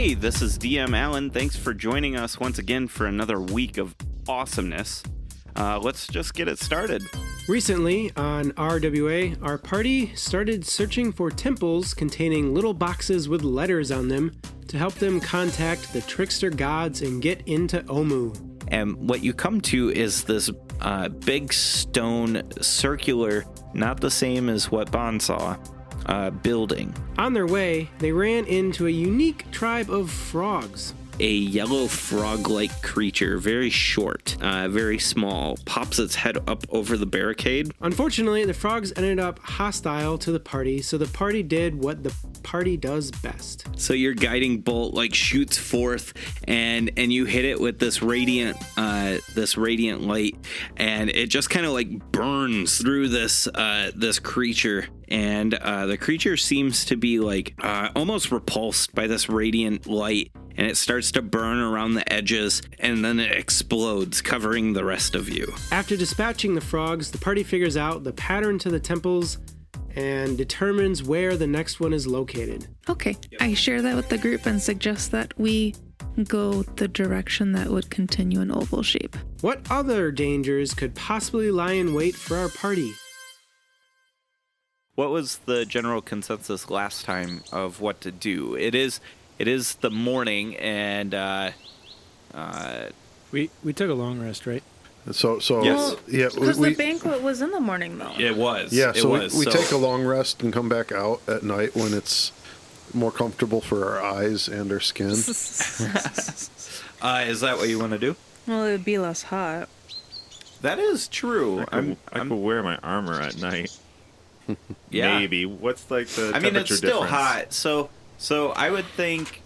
Hey, this is DM Allen. Thanks for joining us once again for another week of awesomeness. Let's just get it started. Recently, on RWA, our party started searching for temples containing little boxes with letters on them to help them contact the trickster gods and get into Omu. And what you come to is this big stone circular, not the same as what Bond saw, building. On their way, they ran into a unique tribe of frogs. A yellow frog-like creature, very short, very small, pops its head up over the barricade. Unfortunately, the frogs ended up hostile to the party, so the party did what the party does best. So your guiding bolt shoots forth, and you hit it with this radiant light, and it just kind of burns through this creature. And the creature seems to be almost repulsed by this radiant light, and it starts to burn around the edges, and then it explodes, covering the rest of you. After dispatching the frogs, the party figures out the pattern to the temples and determines where the next one is located. Okay, I share that with the group and suggest that we go the direction that would continue in oval shape. What other dangers could possibly lie in wait for our party? What was the general consensus last time of what to do? It is the morning, and we took a long rest, right? So yes. Yeah, because the banquet was in the morning, though. It was. Yeah, so it was. we take a long rest and come back out at night when it's more comfortable for our eyes and our skin. Is that what you want to do? Well, it would be less hot. That is true. I could wear my armor at night. Yeah. Maybe. What's the temperature I mean, it's still difference? hot. So I would think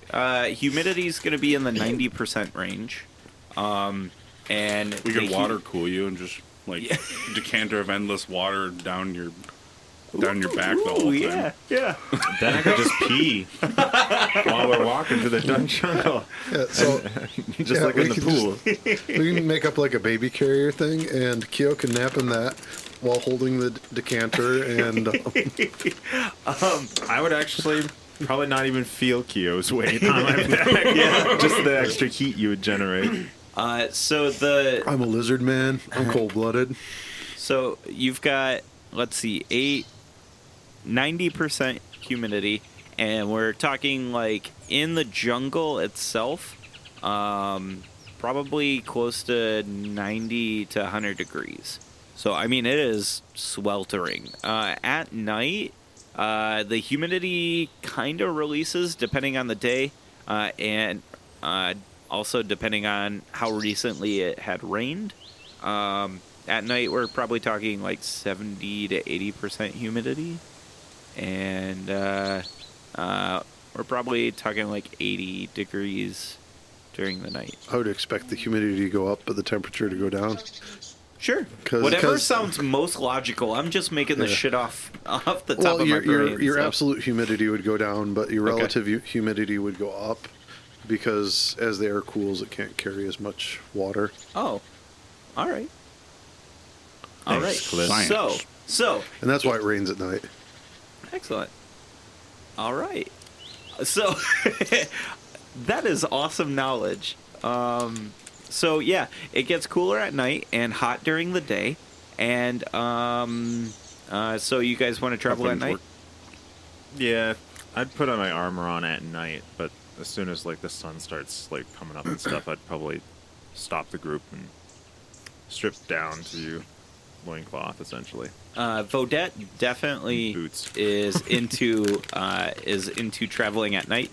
humidity is going to be in the 90% range. And we could water cool you and just decanter of endless water down your back the whole time. Yeah. Then I could just pee while we're walking to the dungeon. Yeah, so Just like in the pool. We can make up a baby carrier thing, and Kyo can nap in that while holding the decanter. And I would actually probably not even feel Kyo's weight on my back. Yeah, just the extra heat you would generate. I'm a lizard man. I'm cold-blooded. So you've got, let's see, 90% humidity, and we're talking in the jungle itself, probably close to 90 to 100 degrees. So, I mean, it is sweltering. At night, the humidity kind of releases depending on the day, and also depending on how recently it had rained. At night, we're probably talking 70 to 80% humidity. And we're probably talking 80 degrees during the night. I would expect the humidity to go up, but the temperature to go down. Sure. Whatever sounds most logical. I'm just making this shit off the top of my brain. Your absolute humidity would go down, but your relative humidity would go up because as the air cools, it can't carry as much water. Oh, all right. All right. So. And that's why it rains at night. Excellent. All right. So that is awesome knowledge. So yeah, it gets cooler at night and hot during the day. And so you guys want to travel at night? Yeah, I'd put on my armor on at night, but as soon as the sun starts coming up and stuff, I'd probably stop the group and strip down to loincloth, essentially. Vodette definitely is into traveling at night.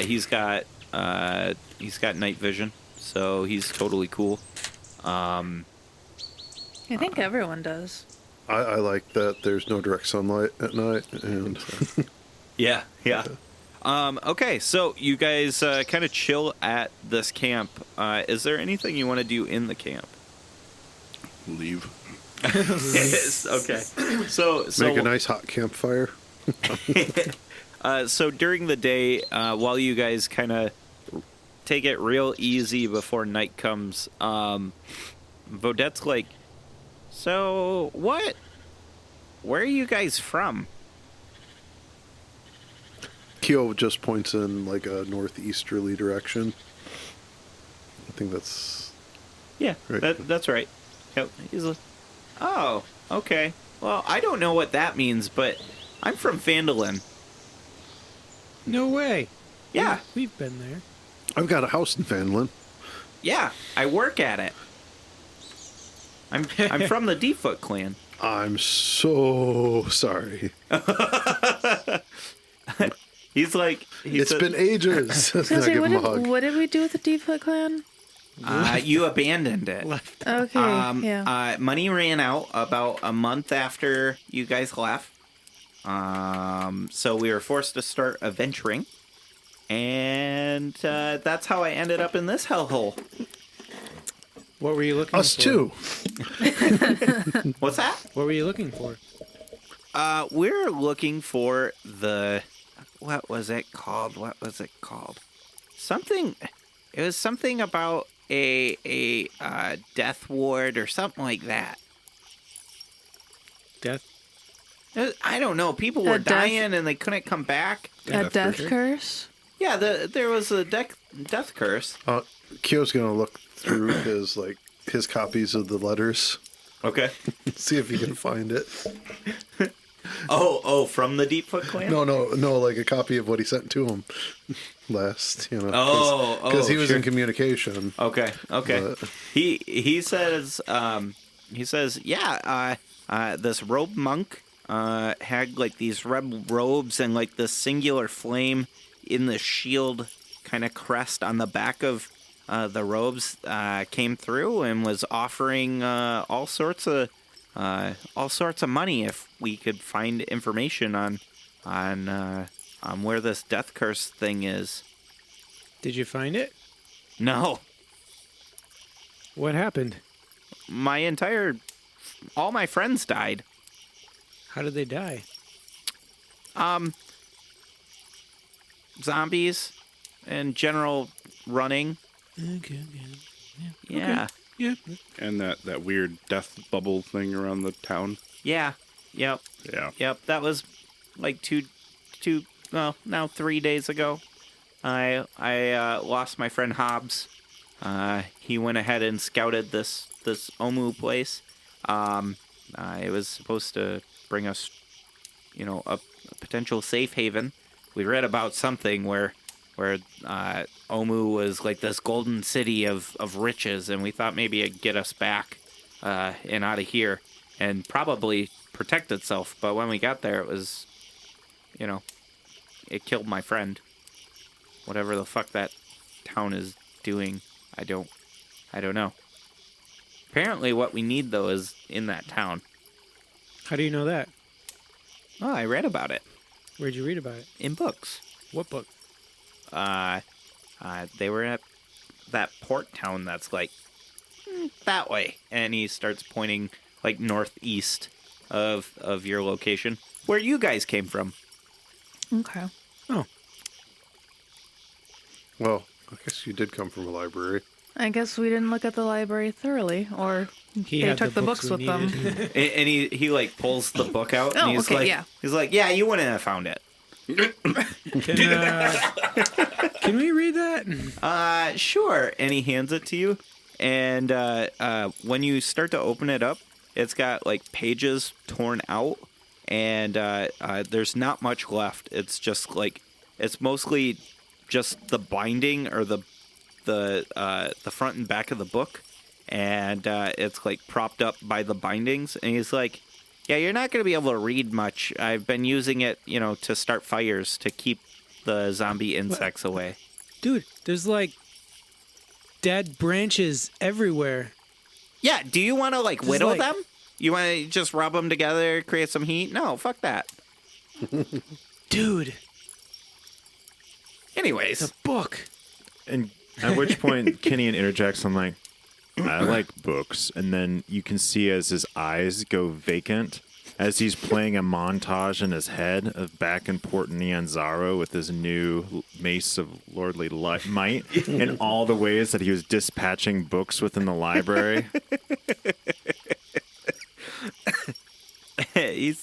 He's got night vision, so he's totally cool. I think everyone does. I like that there's no direct sunlight at night, and yeah. Okay, so you guys kind of chill at this camp. Is there anything you want to do in the camp? Leave. Yes, okay. So make a nice hot campfire. So during the day, while you guys kind of take it real easy before night comes, Vodette's so where are you guys from? Keo just points in like a northeasterly direction. I think that's Yeah, right. that's right. Yep. He's like, oh, okay. Well, I don't know what that means, but I'm from Phandalin. No way. Yeah, We've been there. I've got a house in Fanlin. yeah. I work at it. I'm from the Deepfoot clan. I'm so sorry. He's like, It's been ages. I was I gonna say, give what him a did, hug. what did we do with the Deepfoot clan? you abandoned it. Okay, yeah. Money ran out about a month after you guys left. So we were forced to start adventuring. And that's how I ended up in this hellhole. What were you looking Us for? too. What's that? What were you looking for? We're looking for the... What was it called? Something... It was something about a death ward or something like that. Death? I don't know. People A were death- dying and they couldn't come back. A death curse? Yeah, there was a death curse. Keo's gonna look through his copies of the letters, Okay. see if he can find it. Oh, from the Deepfoot clan? No, like a copy of what he sent to him last. Oh, he was sure. in communication. Okay. But- He says yeah, this robe monk had like these red robes and like this singular flame in the shield kind of crest on the back of the robes came through and was offering all sorts of money if we could find information on where this death curse thing is. Did you find it? No. What happened? All my friends died. How did they die? Zombies and general running. Okay. Yeah. Yeah. And that weird death bubble thing around the town. Yeah. Yep. Yeah. Yep. That was like 3 days ago. I lost my friend Hobbs. He went ahead and scouted this Omu place. It was supposed to bring us, a potential safe haven. We read about something where Omu was like this golden city of riches, and we thought maybe it'd get us back and out of here and probably protect itself. But when we got there, it was, it killed my friend. Whatever the fuck that town is doing, I don't know. Apparently what we need, though, is in that town. How do you know that? Oh, I read about it Where'd you read about it? in books. What book? They were at that port town that's like that way, and he starts pointing like northeast of your location, where you guys came from. Okay. Oh, Well, I guess you did come from a library. I guess we didn't look at the library thoroughly, or he they had took the books we with them. needed. And he like pulls the book out, Oh, and he's okay, like, yeah. yeah, you wouldn't have found it. Can we read that? Sure. And he hands it to you, and when you start to open it up, it's got like pages torn out, and there's not much left. It's just like it's mostly just the binding or the front and back of the book, and it's like propped up by the bindings. And he's like, yeah, you're not going to be able to read much. I've been using it, to start fires to keep the zombie insects away. Dude, there's like dead branches everywhere. Yeah, do you want to like whittle like- them? You want to just rub them together, create some heat? No, fuck that. Dude, Anyways, the book. And at which point, Kenny interjects, I'm like, I like books. And then you can see as his eyes go vacant, as he's playing a montage in his head of back in Port Nyanzaro with his new mace of lordly might and all the ways that he was dispatching books within the library. he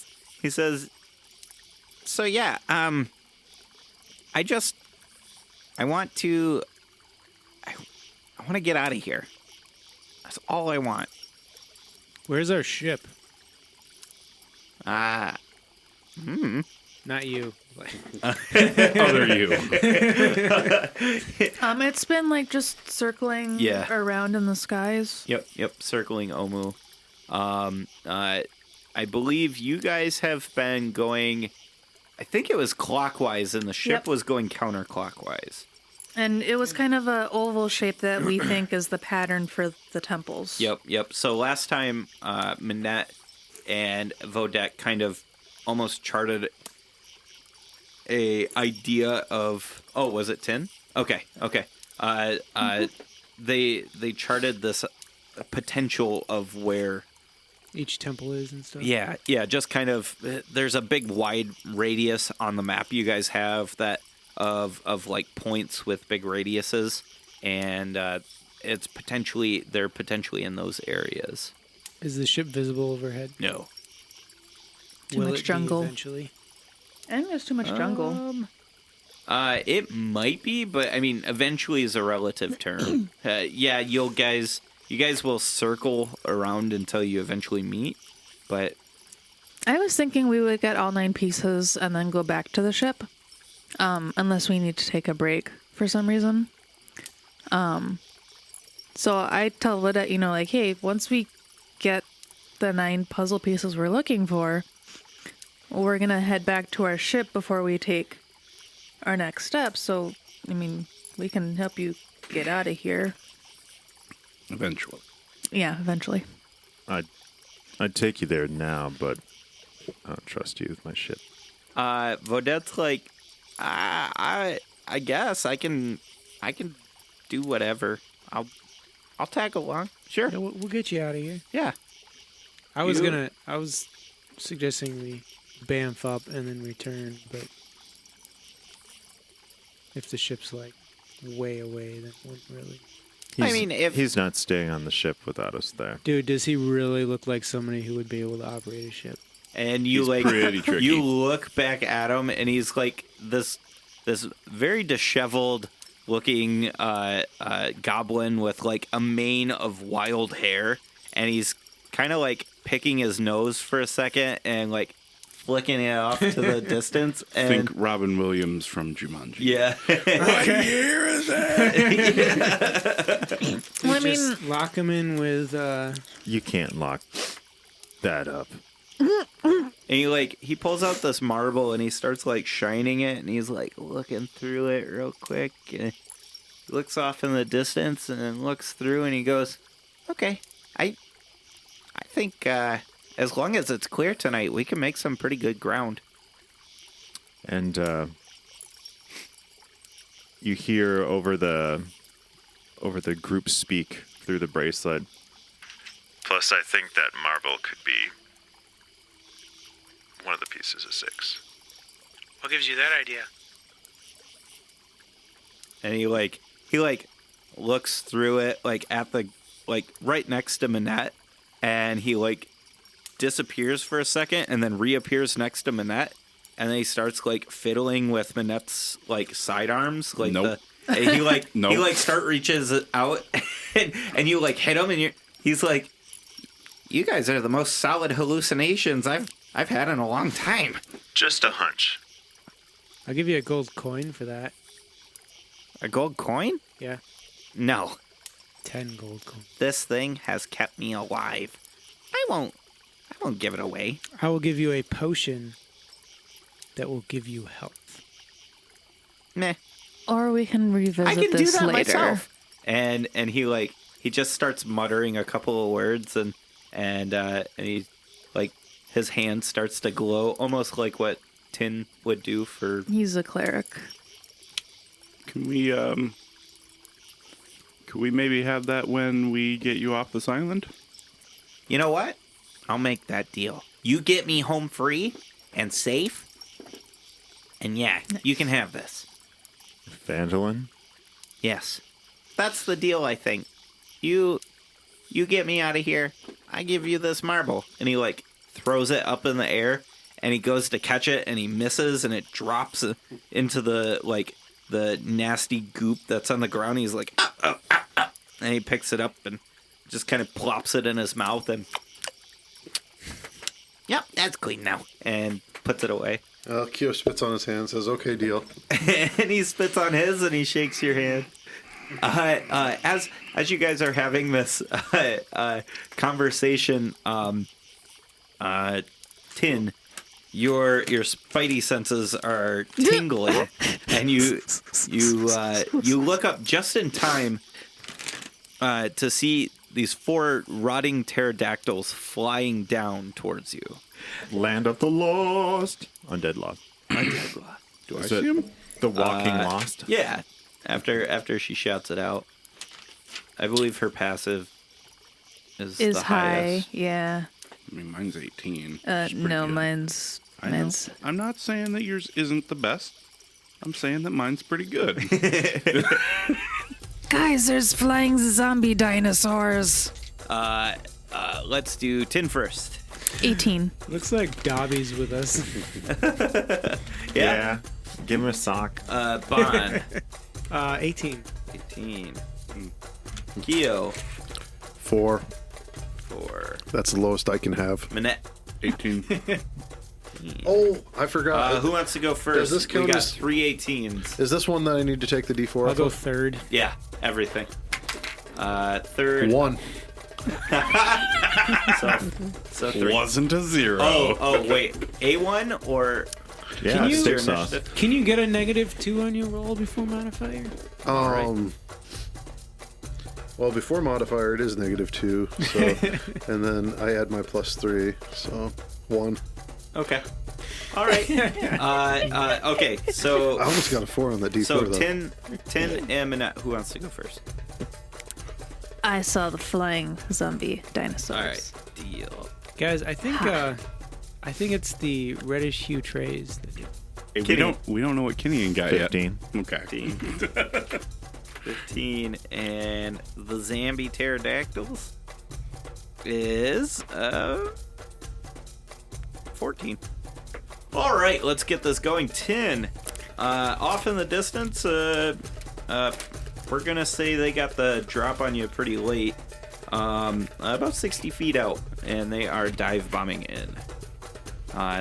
says, so yeah, I want to get out of here. That's all I want. Where's our ship? Ah. Not you. Other you. It's been like just circling Yeah. around in the skies. Yep, circling Omu. I believe you guys have been going, I think it was clockwise, and the ship Yep. was going counterclockwise. And it was kind of a oval shape that we think is the pattern for the temples. Yep. So last time, Minette and Vodek kind of almost charted a idea of. Oh, was it 10? Okay. They charted this potential of where. Each temple is and stuff. Yeah. Just kind of. There's a big wide radius on the map you guys have that of like points with big radiuses, and they're potentially in those areas. Is the ship visible overhead? No. Too Will much it be jungle. eventually? I think there's too much jungle. It might be, but I mean, eventually is a relative term. Yeah, you guys will circle around until you eventually meet, but I was thinking we would get all 9 pieces and then go back to the ship, unless we need to take a break for some reason. So I tell Lida, like, hey, once we get the 9 puzzle pieces we're looking for, we're gonna head back to our ship before we take our next step. So, I mean, we can help you get out of here. Eventually. Yeah, eventually. I'd take you there now, but I don't trust you with my ship. Vodette's like, I guess I can do whatever. I'll tag along. Sure. Yeah, we'll get you out of here. Yeah. I was suggesting we bamf up and then return, but if the ship's like way away, then it wouldn't really. I mean, if He's not staying on the ship without us there. Dude, does he really look like somebody who would be able to operate a ship? and you He's like pretty tricky. you look back at him, and he's like this very disheveled looking goblin with like a mane of wild hair, and he's kind of like picking his nose for a second and like flicking it off to the distance. And Think Robin Williams from Jumanji. yeah. What year is it? Well, I Just mean, lock him in with. You can't lock that up. And he pulls out this marble and he starts like shining it, and he's like looking through it real quick, and he looks off in the distance and then looks through, and he goes, "Okay, I think as long as it's clear tonight, we can make some pretty good ground." And you hear over the group speak through the bracelet. Plus, I think that marble could be one of the pieces of 6. What gives you that idea? And he looks through it like at the right next to Minette, and he like disappears for a second and then reappears next to Minette, and then he starts like fiddling with Minette's like sidearms, like Nope. and he like Nope. he like start reaches out and you like hit him, and he's like, "You guys are the most solid hallucinations I've had in a long time." Just a hunch. I'll give you a gold coin for that. A gold coin? Yeah, No. 10 gold coins. This thing has kept me alive. I won't give it away. I will give you a potion that will give you health. Meh. or we can revisit I can do this that later. myself. And he just starts muttering a couple of words, and he like his hand starts to glow, almost like what Tin would do for. He's a cleric. Can we maybe have that when we get you off this island? You know what? I'll make that deal. You get me home free and safe, and yeah, you can have this. Vandalin? Yes, that's the deal. I think you get me out of here. I give you this marble, and he like throws it up in the air, and he goes to catch it, and he misses, and it drops into the nasty goop that's on the ground. He's like, and he picks it up and just kind of plops it in his mouth, and yep, that's clean now, and puts it away. Kyo spits on his hand and says, okay, deal. And he spits on his, and he shakes your hand. As you guys are having this conversation, Tin, your spidey senses are tingling, and you look up just in time to see these 4 rotting pterodactyls flying down towards you. Land of the lost. Undead lost. Do I see him? The walking lost? Yeah. After she shouts it out, I believe her passive is the high. highest. Yeah. I mean, mine's 18. No, mine's. I'm not saying that yours isn't the best. I'm saying that mine's pretty good. Guys, there's flying zombie dinosaurs. Let's do Tin first. 18. Looks like Dobby's with us. Yeah. Give him a sock. Bon. 18. 18. Kyo. 4. 4. That's the lowest I can have. Minette. 18. Oh, I forgot. Who wants to go first? this count We got as- 3 18s. Is this one that I need to take the D4 I'll off go of? third. Yeah, everything. Third. 1. So 3. Wasn't a 0. Oh, wait. A1 or Yeah, Can you- stick sauce. Can you get a -2 on your roll before modifier? Well, before modifier, it is -2. So, and then I add my +3. So 1. Okay. All right. Okay. So I almost got a 4 on that D4 so though. 10 and Minette. Who wants to go first? I saw the flying zombie dinosaurs. All right. Deal. Guys, I think it's the reddish hue trays that do. Hey, Kenny. we don't know what Kenny got 15. yet. Okay. 15 and the zombie pterodactyls is 14. All right, let's get this going. 10. Off in the distance, we're gonna say they got the drop on you pretty late. About 60 feet out, and they are dive bombing in.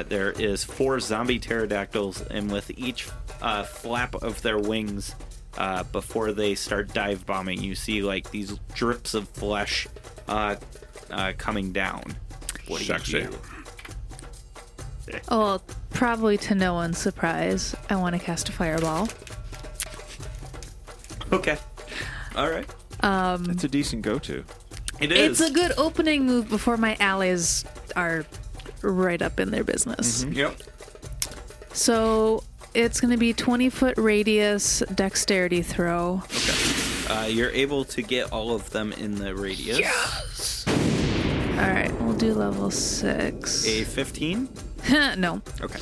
There is 4 zombie pterodactyls, and with each flap of their wings, before they start dive bombing, you see like these drips of flesh coming down. What do you Sexy. do? Well, probably to no one's surprise, I want to cast a fireball. Okay. All right. It's a decent go-to. It is. It's a good opening move before my allies are right up in their business. Yep. So it's going to be 20-foot radius dexterity throw. You're able to get all of them in the radius. Yes. All right, we'll do level 6. A 15. No, Okay.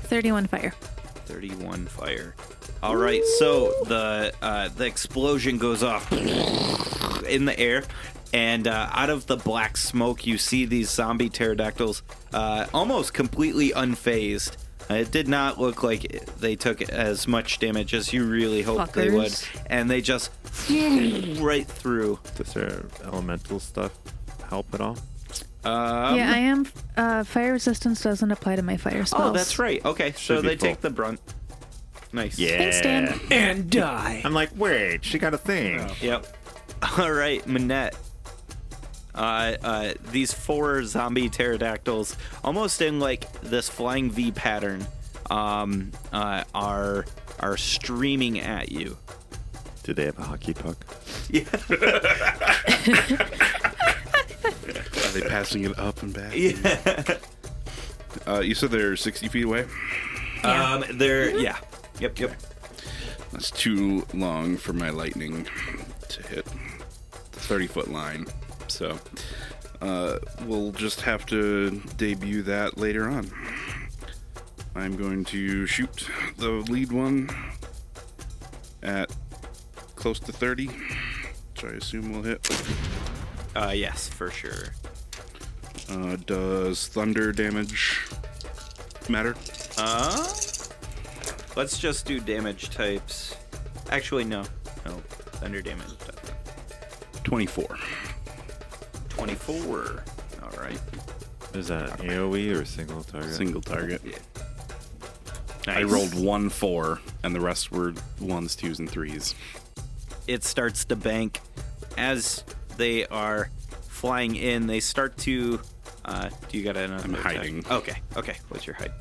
31 fire. 31 fire. All right, so the explosion goes off in the air, and out of the black smoke, you see these zombie pterodactyls almost completely unfazed. It did not look like they took as much damage as you really hoped they would, Fuckers. and they just right through. Does their elemental stuff help at all? Yeah, I am. Fire resistance doesn't apply to my fire spells. Oh, that's right. Okay, so Should be they full. take the brunt. Nice. Yeah. Thanks, Dan. And die. I'm like, wait, she got a thing. Yep. All right, Minette. These 4 zombie pterodactyls, almost in like this flying V pattern, are streaming at you. Do they have a hockey puck? Are they passing it up and back? Yeah. You said they're 60 feet away? They're yeah. Yep. That's too long for my lightning to hit the 30-foot line. So we'll just have to debut that later on. I'm going to shoot the lead one at close to 30, which I assume will hit. Yes, for sure. Does thunder damage matter? Let's just do damage types. Actually, no. No. Thunder damage. 24. 24. All right. Is that AoE or single target? Single target. Yeah. I Nice. rolled 1 4, and the rest were 1s, 2s, and 3s. It starts to bank. As they are flying in, they start to... do you got another I'm attack? hiding. Okay. What's your height?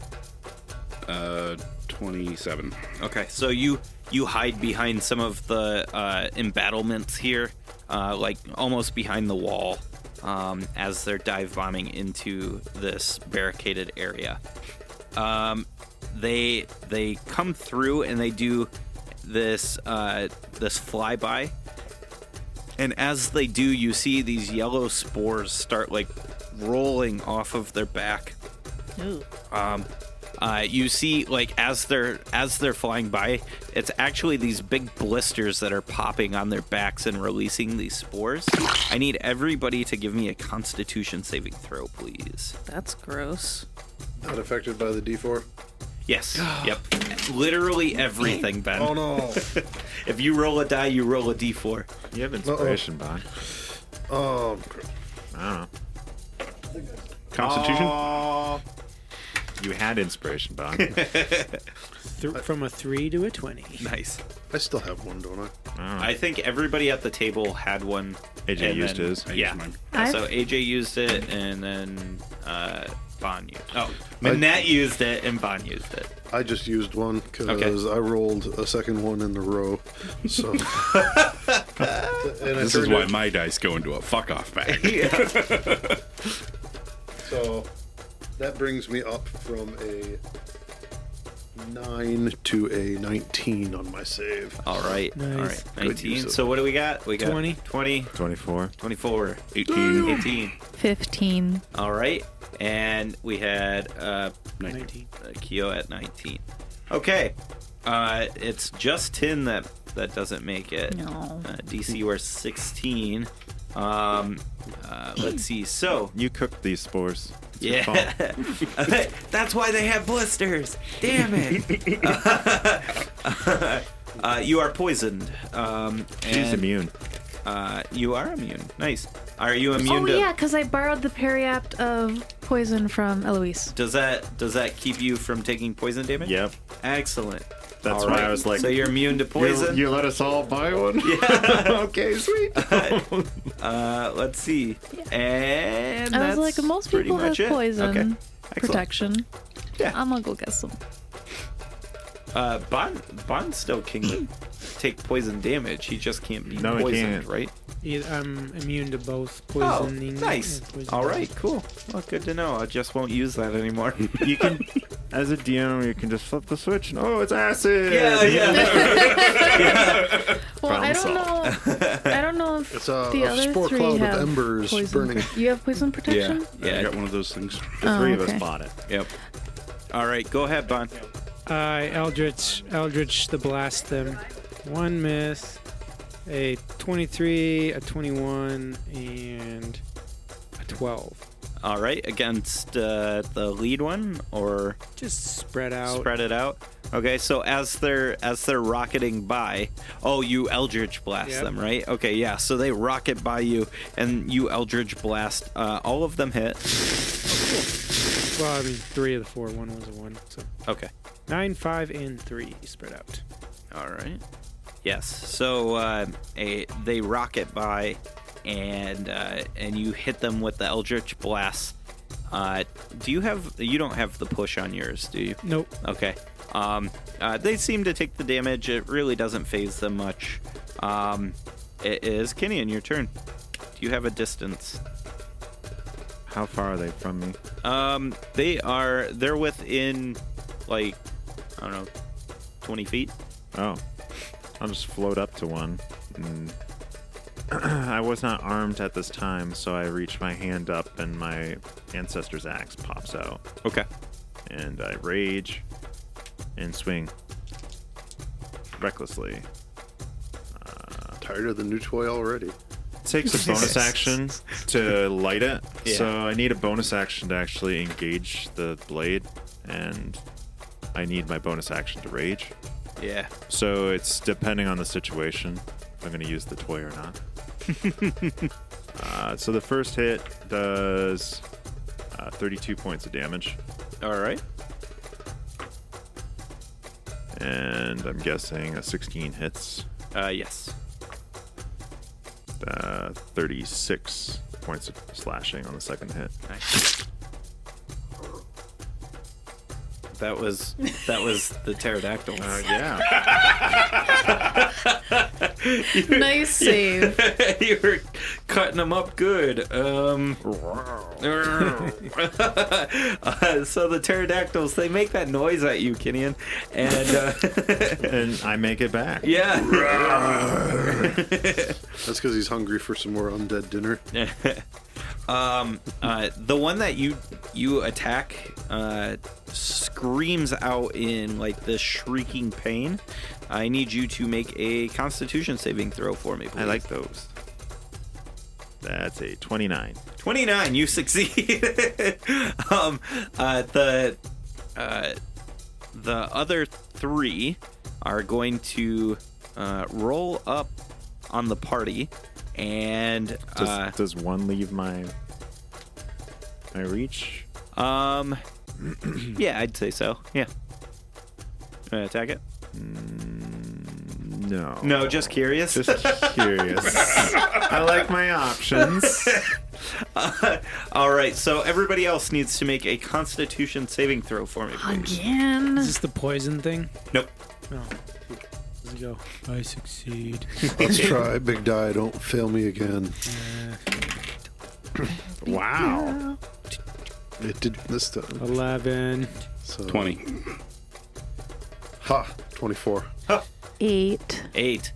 27. Okay, so you hide behind some of the embattlements here, like almost behind the wall, as they're dive bombing into this barricaded area. They come through and they do this flyby, and as they do, you see these yellow spores start like rolling off of their back. Ooh. You see, like, as they're flying by, it's actually these big blisters that are popping on their backs and releasing these spores. I need everybody to give me a Constitution saving throw, please. That's gross. Not affected by the D4? Yes. Yep. Literally everything, Ben. Oh no. If you roll a die, you roll a d4. You have inspiration, Bond. Oh, I don't know. Constitution? You had inspiration, Bond. From a 3 to a 20. Nice. I still have one, don't I? I don't know. I think everybody at the table had one. AJ and used then- his. I Yeah. used mine. So AJ used it, and then Bon used. Oh, Manette used it, and Bon used it. I just used one because Okay. I rolled a second one in the row. So This is why my dice go into a fuck off bag. So that brings me up from a 9 to a 19 on my save. All right. Nice. All right. Good 19. use of So what do we got? We got 20. 20, 24. 24, 18. 18. 15. All right. And we had 19. Kyo at 19. Okay. It's just Tin that doesn't make it. No. DC were 16. Let's see. So, You cooked these spores. It's your fault. yeah. That's why they have blisters. Damn it. You are poisoned. She's and, immune. You are immune. Nice. Are you immune Oh, to... yeah, because I borrowed the periapt of poison from Eloise. Does that keep you from taking poison damage? Yep. Excellent. That's All why right. I was like, So you're immune to poison? You let us all buy one? Yeah. Okay, sweet. Let's see. And I was that's like, most pretty people have much it. poison Okay. Excellent. protection. Yeah. I'm gonna go get some. Bond still can take poison damage. He just can't be No, he poisoned, can't. right? I'm immune to both Oh, poisoning. nice. and poison All damage. right, cool. Well, good to know. I just won't use that anymore. You can, as a DM, you can just flip the switch and, oh, it's acid. Well, I Problem don't know if It's a the other spore three cloud with have embers poison. burning. You have poison protection? I Yeah. got one of those things. The three of okay. us bought it. Yep. All right, go ahead, Bond. Eldritch the blast them. One miss, a 23, a 21, and a 12. All right, against the lead one, or Just spread out. spread it out. Okay, so as they're rocketing by, oh, you Eldritch blast Yep. them, right? Okay, yeah. So they rocket by you, and you Eldritch blast. All of them hit. Well, I mean, 3 of the 4. 1 was a 1. So Okay. 9, 5, and 3 spread out. All right. Yes. So they rocket by, and you hit them with the Eldritch blast. You don't have the push on yours, do you? Nope. Okay. They seem to take the damage. It really doesn't phase them much. It is Kenyon, your turn. Do you have a distance? How far are they from me? They're within, like, I don't know, 20 feet. Oh. I'll just float up to one. And I was not armed at this time, so I reach my hand up and my ancestor's axe pops out. Okay. And I rage and swing. Recklessly. Tired of the new toy already. takes a bonus action to light it, Yeah. so I need a bonus action to actually engage the blade, and I need my bonus action to rage. Yeah. So it's depending on the situation if I'm going to use the toy or not. So the first hit does 32 points of damage, All right. and I'm guessing a 16 hits. Yes. 36 points of slashing on the second hit. Nice. That was the pterodactyl. Yeah. Nice save. You were cutting them up good. So the pterodactyls, they make that noise at you, Kinian, and And I make it back. yeah. That's because he's hungry for some more undead dinner. The one that you attack screams out in like this shrieking pain. I need you to make a Constitution saving throw for me, please. I like those. That's a 29. 29. You succeed. The other three are going to roll up on the party, and Does one leave my reach? yeah, I'd say so. Yeah. Attack it. No. No, just curious. Just curious. I like my options. All right, so everybody else needs to make a Constitution saving throw for me, please. Again. Is this the poison thing? Nope. No. Does it go? I succeed. Let's try. Big die. Don't fail me again. Wow. It did this time. 11. So 20. Ha! 24. 8. 8.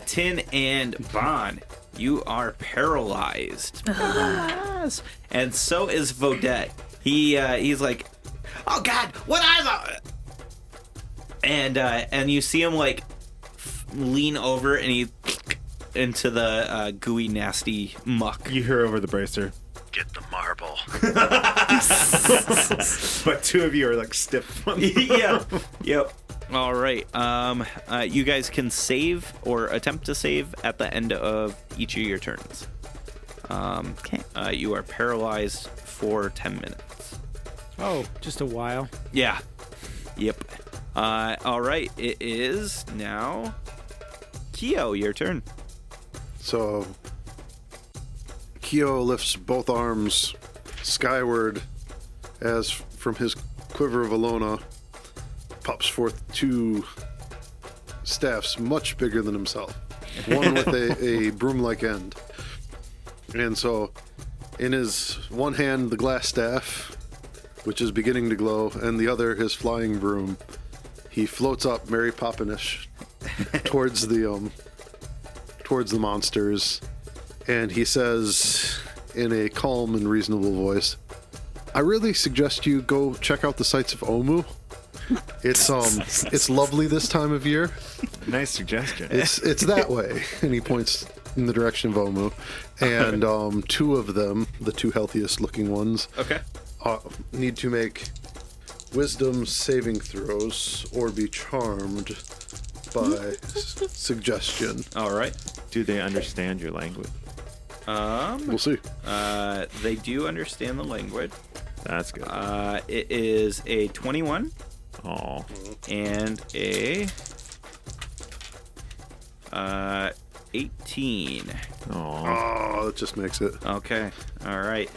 Tin and Vaughn, you are paralyzed. Yes. And so is Vodette. He's like, oh God, what are the? And you see him like lean over and he into the gooey, nasty muck. You hear over the bracer. Get the marble. But two of you are like stiff. Yeah. Yep. All right. You guys can save or attempt to save at the end of each of your turns. Okay. You are paralyzed for 10 minutes. Oh, just a while. Yeah. Yep. All right. It is now Keo, your turn. So Keo lifts both arms skyward as from his quiver of Alona pops forth two staffs much bigger than himself. One with a broom-like end. And so in his one hand, the glass staff, which is beginning to glow, and the other, his flying broom, he floats up Mary Poppinish towards the monsters, and he says in a calm and reasonable voice, I really suggest you go check out the sights of Omu. It's lovely this time of year. Nice suggestion. It's that way. And he points in the direction of Omu. And two of them, the two healthiest looking ones, Okay. need to make wisdom saving throws or be charmed by suggestion. All right. Do they understand your language? We'll see. They do understand the language. That's good. It is a 21 Oh. and a 18. Oh. Oh, that just makes it. Okay. All right.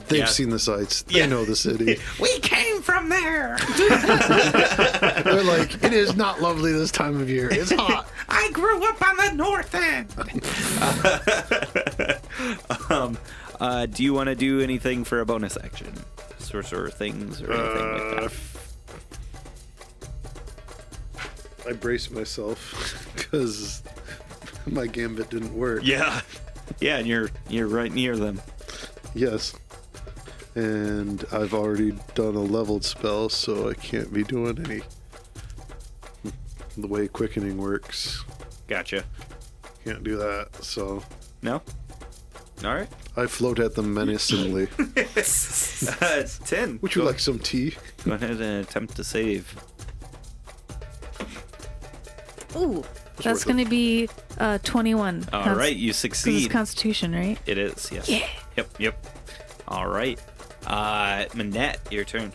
They've Yeah. seen the sights. They Yeah. know the city. We came from there. They're like, it is not lovely this time of year. It's hot. I grew up on the north end. Do you want to do anything for a bonus action? Sorcerer things or anything like that? I brace myself because my gambit didn't work. Yeah. Yeah, and you're right near them. Yes. And I've already done a leveled spell, so I can't be doing any. The way quickening works. Gotcha. Can't do that. So No? All right. I float at them menacingly. It's 10. Would you like some tea? Go ahead and attempt to save. Ooh, that's worth going to be 21. All right, you 'Cause it's succeed. Constitution, right? It is, yes. Yeah. Yep. All right. Manette, your turn.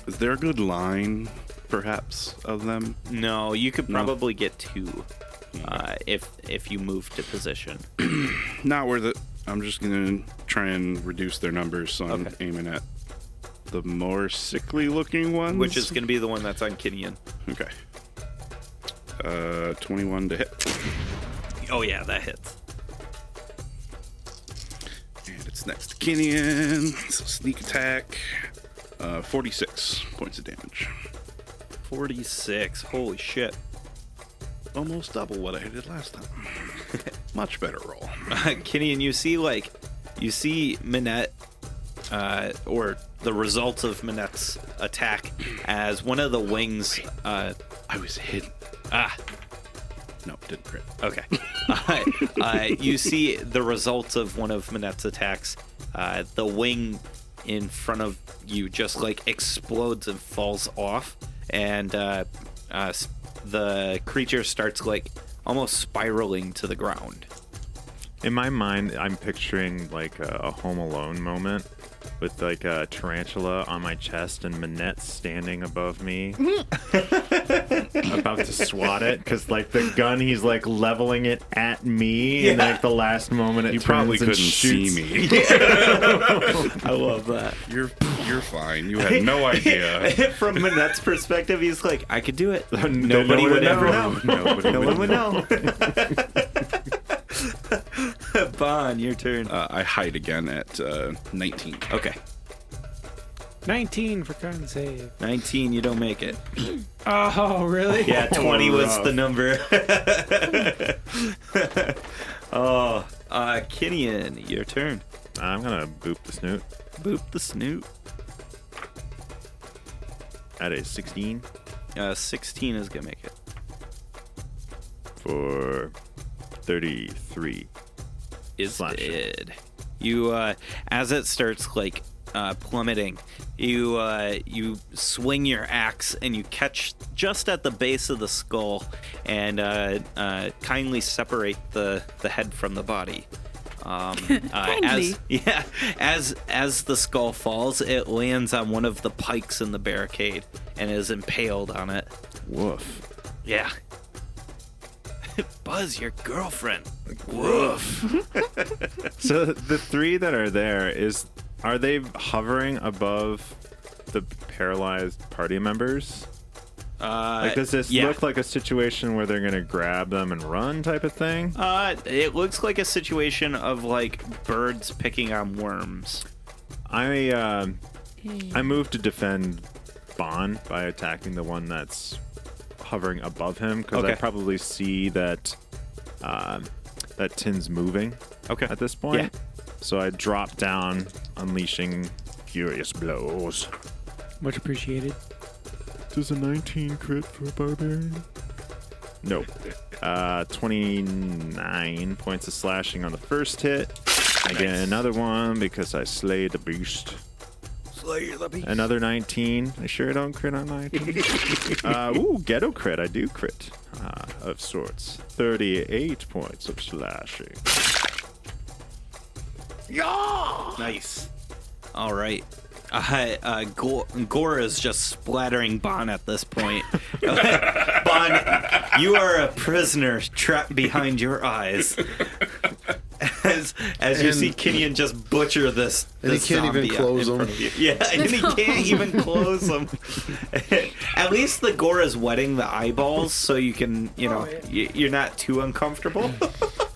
Is there a good line, perhaps, of them? No, you could No. probably get 2 if you move to position. Not worth it. I'm just gonna try and reduce their numbers, so I'm Okay. aiming at the more sickly looking ones. Which is going to be the one that's on Kinian. okay. 21 to hit, Oh, yeah, that hits. and it's next to Kinian. So sneak attack. 46 points of damage. 46. Holy shit. Almost double what I did last time. Much better roll. Kinian, you see Minette, or the result of Minette's attack as one of the wings, I was hidden. No, didn't crit. Okay. You see the results of one of Minette's attacks. The wing in front of you just like explodes and falls off, and the creature starts like almost spiraling to the ground. In my mind, I'm picturing like a Home Alone moment with like a tarantula on my chest and Manette standing above me, about to swat it because like the gun, he's like leveling it at me, and like the last moment it You turns probably and couldn't see shoots. me. I love that. You're fine. You had no idea. From Manette's perspective, he's like, I could do it. No Nobody one would would ever know. know. Nobody No would one would know. Bon, your turn. I hide again at 19. Okay. 19 for con save. 19, you don't make it. Oh, really? Yeah, 20 was rough. the number. Oh, Kinian, your turn. I'm gonna boop the snoot Boop the snoot. at a 16 16 is gonna make it. for 33. Is Slashing. dead. You, as it starts like plummeting, you swing your axe and you catch just at the base of the skull and kindly separate the head from the body. Kindly. As the skull falls, it lands on one of the pikes in the barricade and is impaled on it. Woof. Yeah. Buzz, your girlfriend. Woof. So the 3 that are there, are they hovering above the paralyzed party members? Like, does this yeah. look like a situation where they're gonna grab them and run type of thing? It looks like a situation of like birds picking on worms. I moved to defend Bon by attacking the one that's hovering above him because I Okay. probably see that that tin's moving. Okay. At this point, Yeah. so I drop down, unleashing furious blows. Much appreciated. Does a 19 crit for a barbarian? Nope. 29 points of slashing on the first hit. I get another one because I slayed the beast. Slay the beast. Another 19. I sure don't crit on 19. Ooh, ghetto crit. I do crit. Of sorts. 38 points of slashing. Nice. All right. Gore is just splattering Bon at this point. Bon, you are a prisoner trapped behind your eyes. As you see Kinian just butcher this And he can't even zombie close in him. front of you. Yeah, and he can't even close them. At least the gore is wetting the eyeballs, so you can, you're not too uncomfortable.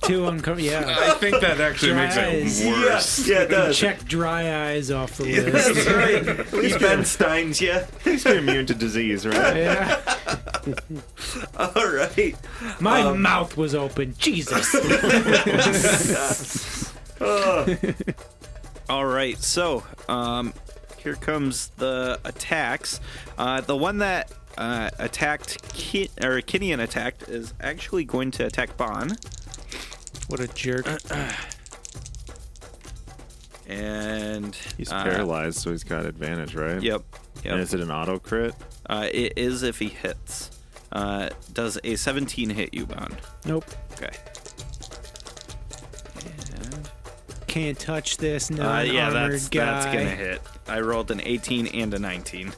Too uncomfortable. Yeah. I think that actually Dry makes eyes. it worse. Yeah, it does. Check dry eyes off the list. That's right. At least Ben Steins you. At least you're immune to disease, right? Yeah. All right. My mouth was open. Jesus. All right, so here comes the attacks. The one that attacked Kinian attacked is actually going to attack Bon. What a jerk. And He's paralyzed, so he's got advantage, right? Yep. And is it an auto crit? It is if he hits. Does a 17 hit you, Bond? Nope. Okay. And Can't touch this yeah, non-armored that's guy. gonna hit. I rolled an 18 and a 19.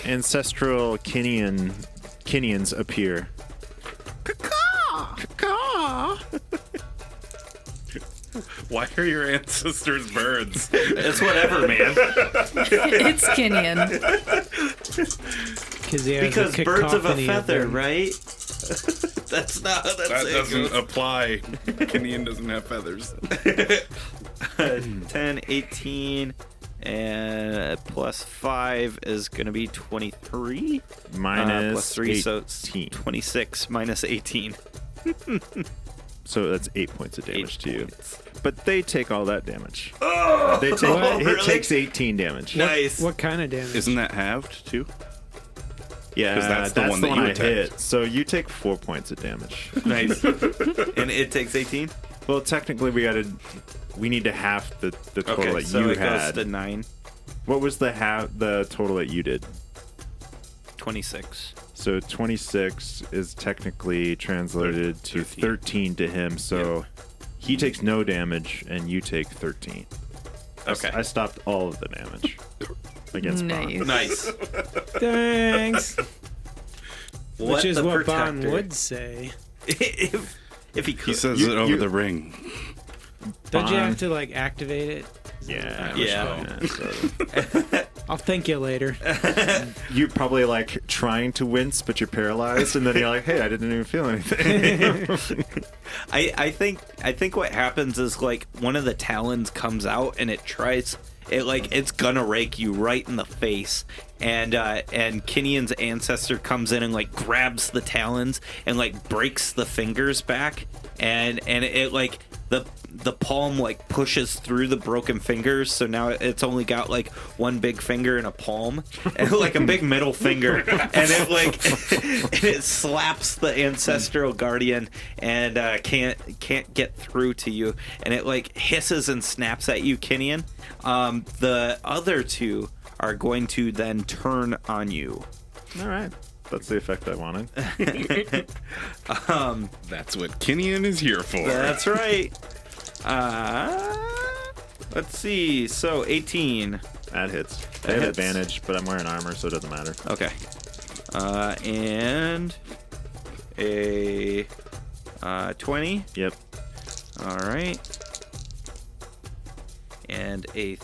Ancestral Kinians appear. Why are your ancestors birds? It's whatever, man. It's Kenyan. Because he has Because a birds of a cacophony feather, them. right? That's not how That doesn't apply. Kenyan doesn't have feathers. 10, 18, and plus 5 is going to be 23. Minus Plus 3, so it's 18. 26 minus 18. So that's 8 points of damage 8 to you. points. But they take all that damage. Oh, They take, really? It takes 18 damage. Nice. What kind of damage? Isn't that halved too? Yeah, 'Cause that's the one that you I attacked. hit. So you take 4 points of damage. Nice. And it takes 18? Well, technically, we need to half the total Okay, that so you it had. goes to 9. What was the total that you did? 26. So 26 is technically translated to 13 to him. So he takes no damage, and you take 13. Okay. I stopped all of the damage against Nice. Bond. Nice. Thanks. Which is the what Bond protector. would say. if he could. He says it over the ring. Don't you have Bond. to, like, activate it? Yeah. Yeah. So I'll thank you later. you probably like trying to wince, but you're paralyzed, and then you're like, "Hey, I didn't even feel anything." I think what happens is like one of the talons comes out and it's gonna rake you right in the face, and Kinian's ancestor comes in and like grabs the talons and like breaks the fingers back, and it like the palm like pushes through the broken fingers, so now it's only got like one big finger and a palm and like a big middle finger, and it like it slaps the ancestral guardian and can't get through to you, and it like hisses and snaps at you, Kinian. The other two are going to then turn on you. All right, that's the effect I wanted. That's what Kenyan is here for. That's right. Let's see. So 18. That hits. That I have hits. advantage, but I'm wearing armor, so it doesn't matter. Okay. And a 20. Yep. All right. And a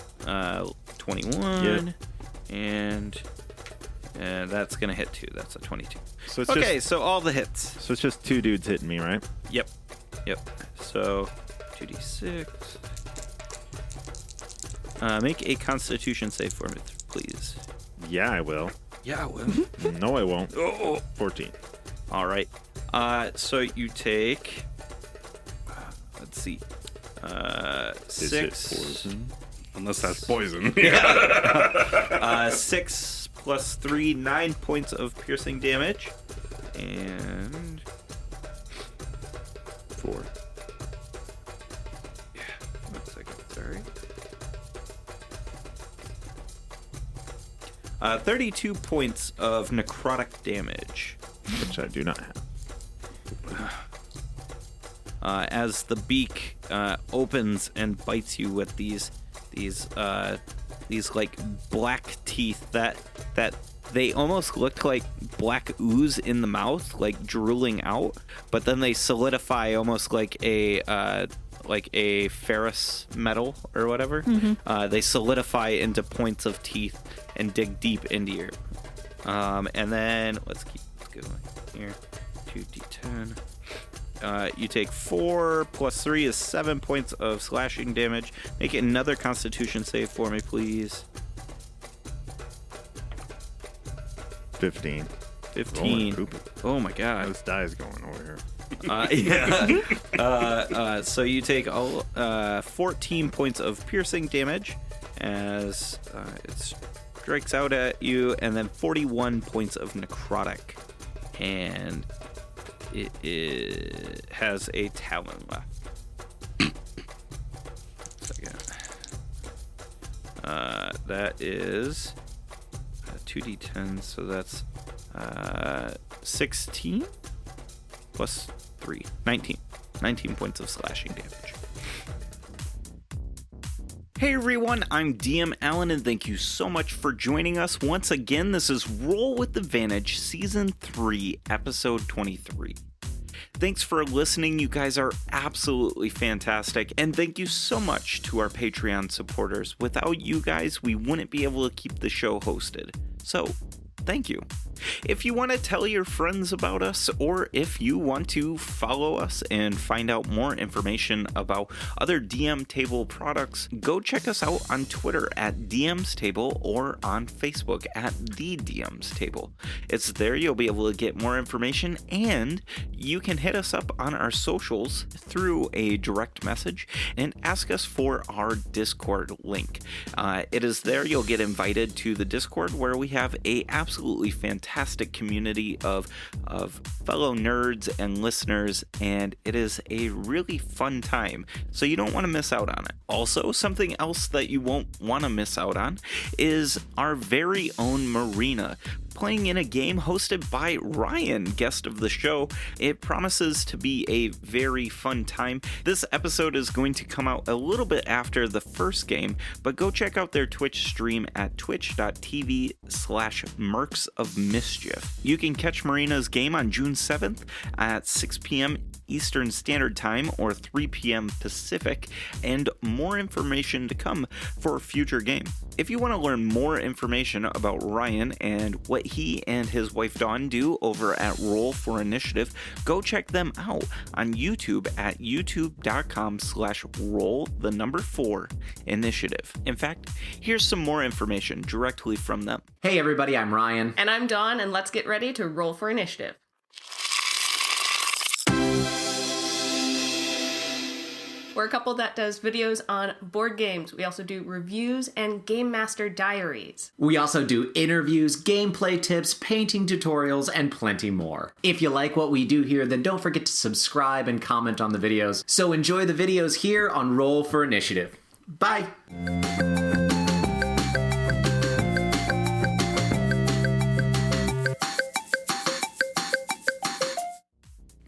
21. Yep. And that's gonna hit too. That's a 22. So it's Okay, just so all the hits. so it's just 2 dudes hitting me, right? Yep. So 2d6. Make a Constitution save for me, please. Yeah, I will. Yeah, I will. No, I won't. Oh. 14. All right. So you take. Let's see. Is 6. it poison? Unless that's poison. 6 plus 3, 9 points of piercing damage, and 4. Yeah. 1 second. Sorry. 32 points of necrotic damage. Which I do not have. As the beak opens and bites you with these like black teeth that they almost look like black ooze in the mouth, like drooling out, but then they solidify almost like a ferrous metal or whatever. They solidify into points of teeth and dig deep into your. And then let's keep going here. 2d10. You take 4 plus 3 is 7 points of slashing damage. Make another Constitution save for me, please. 15. 15. Rolling poopy. Oh my god. This die is going over here. Yeah. So you take 14 points of piercing damage as it strikes out at you, and then 41 points of necrotic. And it has a talon left. That is 2d10, so that's 16 plus 3, 19. 19 points of slashing damage. Hey everyone, I'm DM Alan, and thank you so much for joining us once again. This is Roll with Advantage Season 3, Episode 23. Thanks for listening. You guys are absolutely fantastic, and thank you so much to our Patreon supporters. Without you guys, we wouldn't be able to keep the show hosted. So, thank you. If you want to tell your friends about us, or if you want to follow us and find out more information about other DM Table products, go check us out on Twitter at DM's Table or on Facebook at The DM's Table. It's there you'll be able to get more information, and you can hit us up on our socials through a direct message and ask us for our Discord link. It is there you'll get invited to the Discord, where we have a absolutely fantastic community of fellow nerds and listeners, and it is a really fun time, so you don't want to miss out on it. Also, something else that you won't want to miss out on is our very own Marina, playing in a game hosted by Ryan, guest of the show. It promises to be a very fun time. This episode is going to come out a little bit after the first game, but go check out their Twitch stream at twitch.tv/Mercs of Mischief. You can catch Marina's game on June 7th at 6 p.m. Eastern Standard Time or 3 p.m. Pacific, and more information to come for a future game. If you want to learn more information about Ryan and what he and his wife Dawn do over at Roll for Initiative, go check them out on YouTube at youtube.com/roll4initiative. In fact, here's some more information directly from them. Hey everybody, I'm Ryan. And I'm Dawn, and let's get ready to roll for initiative. We're a couple that does videos on board games. We also do reviews and Game Master diaries. We also do interviews, gameplay tips, painting tutorials, and plenty more. If you like what we do here, then don't forget to subscribe and comment on the videos. So enjoy the videos here on Roll for Initiative. Bye!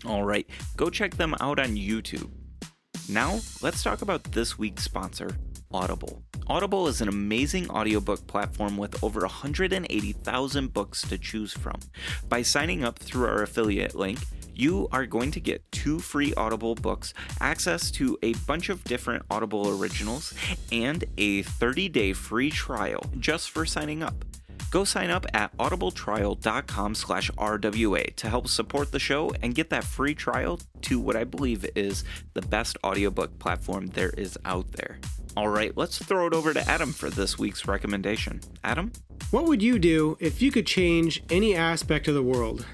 Alright, go check them out on YouTube. Now, let's talk about this week's sponsor, Audible. Audible is an amazing audiobook platform with over 180,000 books to choose from. By signing up through our affiliate link, you are going to get 2 free Audible books, access to a bunch of different Audible originals, and a 30-day free trial just for signing up. Go sign up at audibletrial.com/RWA to help support the show and get that free trial to what I believe is the best audiobook platform there is out there. All right, let's throw it over to Adam for this week's recommendation. Adam? What would you do if you could change any aspect of the world?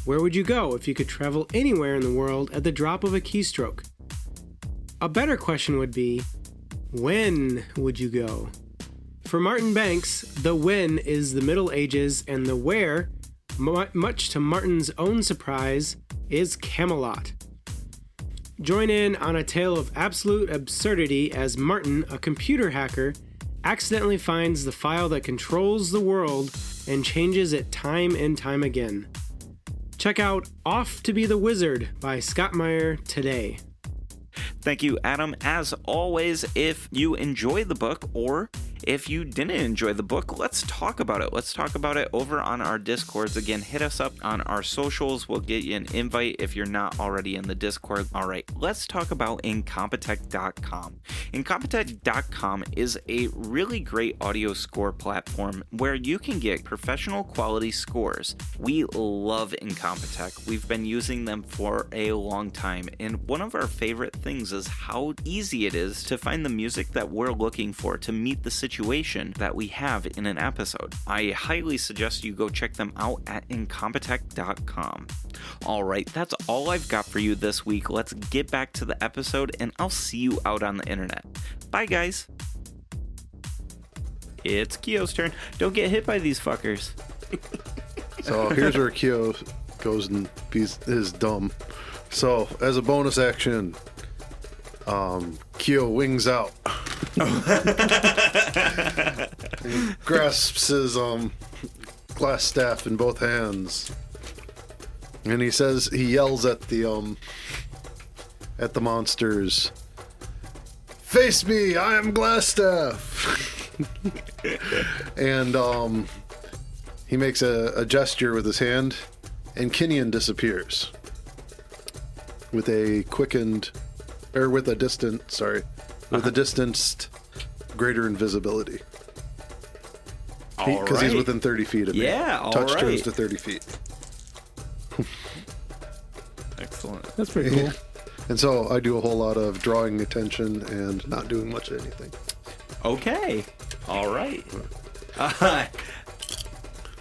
Where would you go if you could travel anywhere in the world at the drop of a keystroke? A better question would be, when would you go? For Martin Banks, the when is the Middle Ages, and the where, much to Martin's own surprise, is Camelot. Join in on a tale of absolute absurdity as Martin, a computer hacker, accidentally finds the file that controls the world and changes it time and time again. Check out Off to Be the Wizard by Scott Meyer today. Thank you, Adam. As always, if you enjoy the book, or if you didn't enjoy the book, let's talk about it. Let's talk about it over on our Discords. Again, hit us up on our socials. We'll get you an invite if you're not already in the Discord. All right, let's talk about Incompetech.com. Incompetech.com is a really great audio score platform where you can get professional quality scores. We love Incompetech. We've been using them for a long time, and one of our favorite things is how easy it is to find the music that we're looking for to meet the situation that we have in an episode. I highly suggest you go check them out at Incompetech.com. Alright, that's all I've got for you this week. Let's get back to the episode, and I'll see you out on the internet. Bye, guys. It's Keo's turn. Don't get hit by these fuckers. So here's where Keo goes and is dumb. So as a bonus action, Keo wings out He grasps his glass staff in both hands, and he yells at the monsters, "Face me! I am Glassstaff!" And he makes a gesture with his hand, and Kinian disappears with a distanced greater invisibility. Because he's within 30 feet of me. Yeah, all Touch right. turns to 30 feet. Excellent. That's pretty cool. And so I do a whole lot of drawing attention and not doing much of anything. Okay. All right.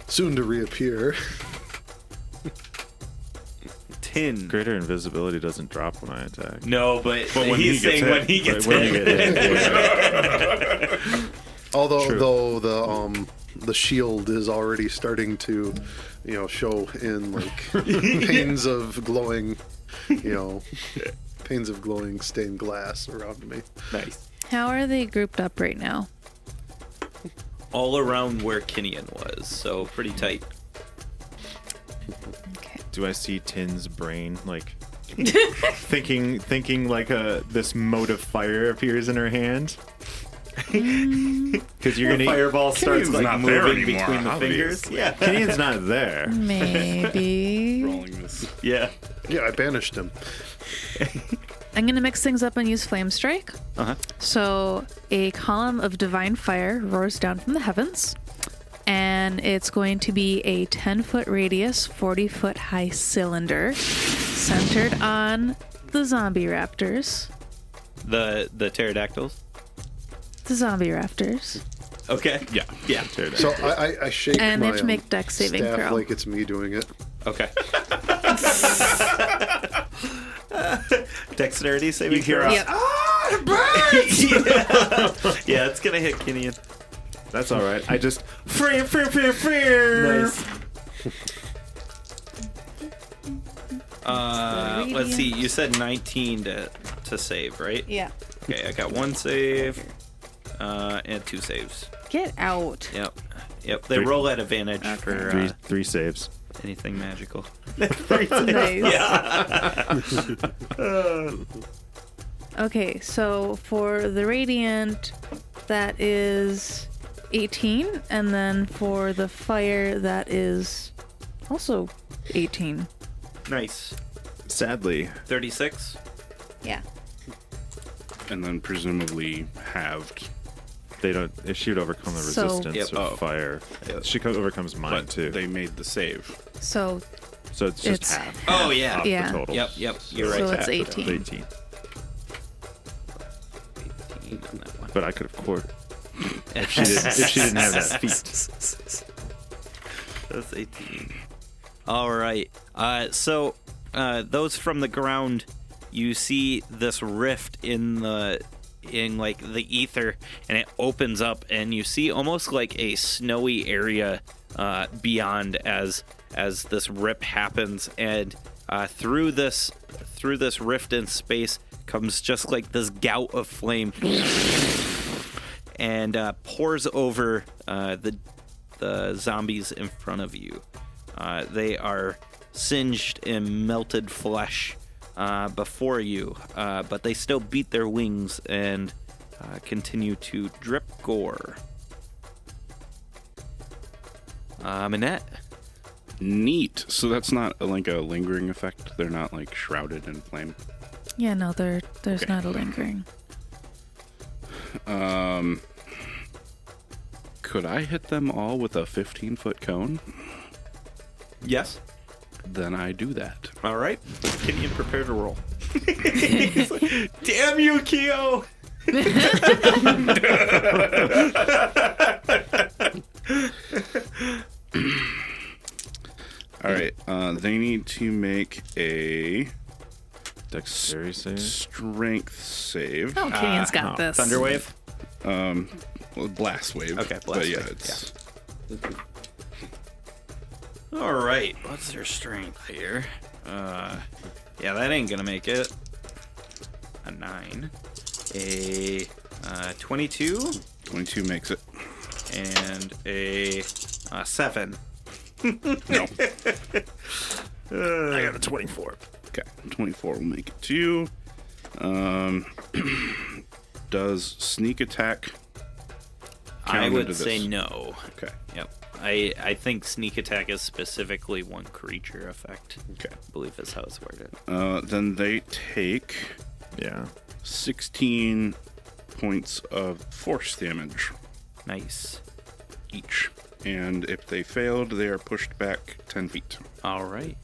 Soon to reappear. Tin. Greater invisibility doesn't drop when I attack. No, but when he's he gets saying hit, when he gets when hit. you get hit, yeah. Though the shield is already starting to, show in like panes of glowing stained glass around me. Nice. How are they grouped up right now? All around where Kinian was, so pretty tight. Okay. Do I see Tin's brain like thinking like this mote of fire appears in her hand? Because you're gonna Fireball starts Kinian's like not there moving anymore, between the obviously. fingers. Yeah. Kinian's not there. Maybe. Rolling this. Yeah. Yeah, I banished him. I'm gonna mix things up and use Flame Strike. Uh-huh. So a column of divine fire roars down from the heavens, and it's going to be a 10-foot radius, 40-foot high cylinder centered on the zombie raptors. The pterodactyls. The zombie raptors. Okay. Yeah. Yeah. So I shake And they my have to make dex saving staff throw. like it's me doing it. Okay. Dexterity saving You hear throw. Yep. Yeah, it's gonna hit Kinian. That's all right. I just Nice. Let's see. You said 19 to save, right? Yeah. Okay, I got 1 save, and 2 saves. Get out. Yep. They Three. roll at advantage for three saves. anything magical. Nice. Okay, so for the radiant, that is 18, and then for the fire, that is also 18. Nice. Sadly, 36. Yeah. And then presumably halved. they don't. If she would overcome the So- resistance Yep. of fire, she overcomes mine But too. they made the save. So So it's just It's- half. Oh, yeah. Off Yeah. The total. Yep. You're So right. it's Kat. 18. 18. 18 on that one. But I could have quartered if she didn't have that feat. That's 18. All right. So those from the ground, you see this rift in the ether, and it opens up, and you see almost like a snowy area beyond as this rip happens, and through this rift in space comes just like this gout of flame, and pours over the zombies in front of you. They are singed in melted flesh before you, but they still beat their wings and continue to drip gore. Minette. Neat. So that's not like a lingering effect. They're not like shrouded in flame. yeah, no, there's Okay. not a lingering. Could I hit them all with a 15-foot cone? Yes. Then I do that. All right. Can you prepare to roll? He's like, damn you, Keo! All right. They need to make a Dexterity save. strength save. Oh, Kenyan's got no. this. Thunderwave? Well, blast wave. Okay, blast but yeah, wave, it's All right. What's their strength here? Yeah, that ain't gonna make it. A 9. 22 22 makes it. and a 7. No. I got a 24. Okay, 24 will make it to you. Does sneak attack count I would into say this? no. Okay. Yep. I think sneak attack is specifically one creature effect. Okay. I believe is how it's worded. Then they take Yeah. 16 points of force damage Nice. each. And if they failed, they are pushed back 10 feet. All right.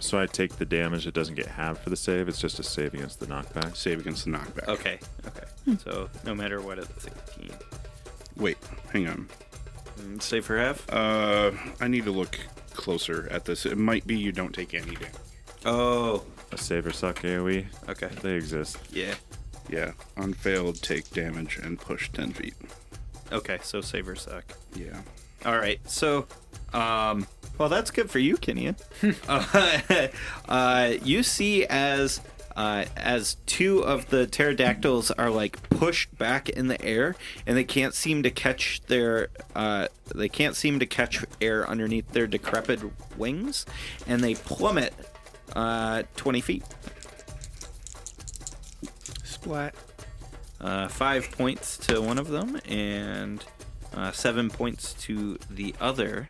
So I take the damage. It doesn't get halved for the save. It's just a save against the knockback. Save against the knockback. Okay. So no matter what, it's 16. Wait, hang on. Save for half? I need to look closer at this. It might be you don't take any damage. Oh. A save or suck AoE. Okay. They exist. Yeah. Yeah, unfailed, take damage, and push 10 feet. Okay, so save or suck. Yeah. All right. So, well, that's good for you, Kenyan. You see as two of the pterodactyls are like pushed back in the air, and they can't seem to catch air underneath their decrepit wings, and they plummet 20 feet. Splat. 5 points to one of them, and 7 points to the other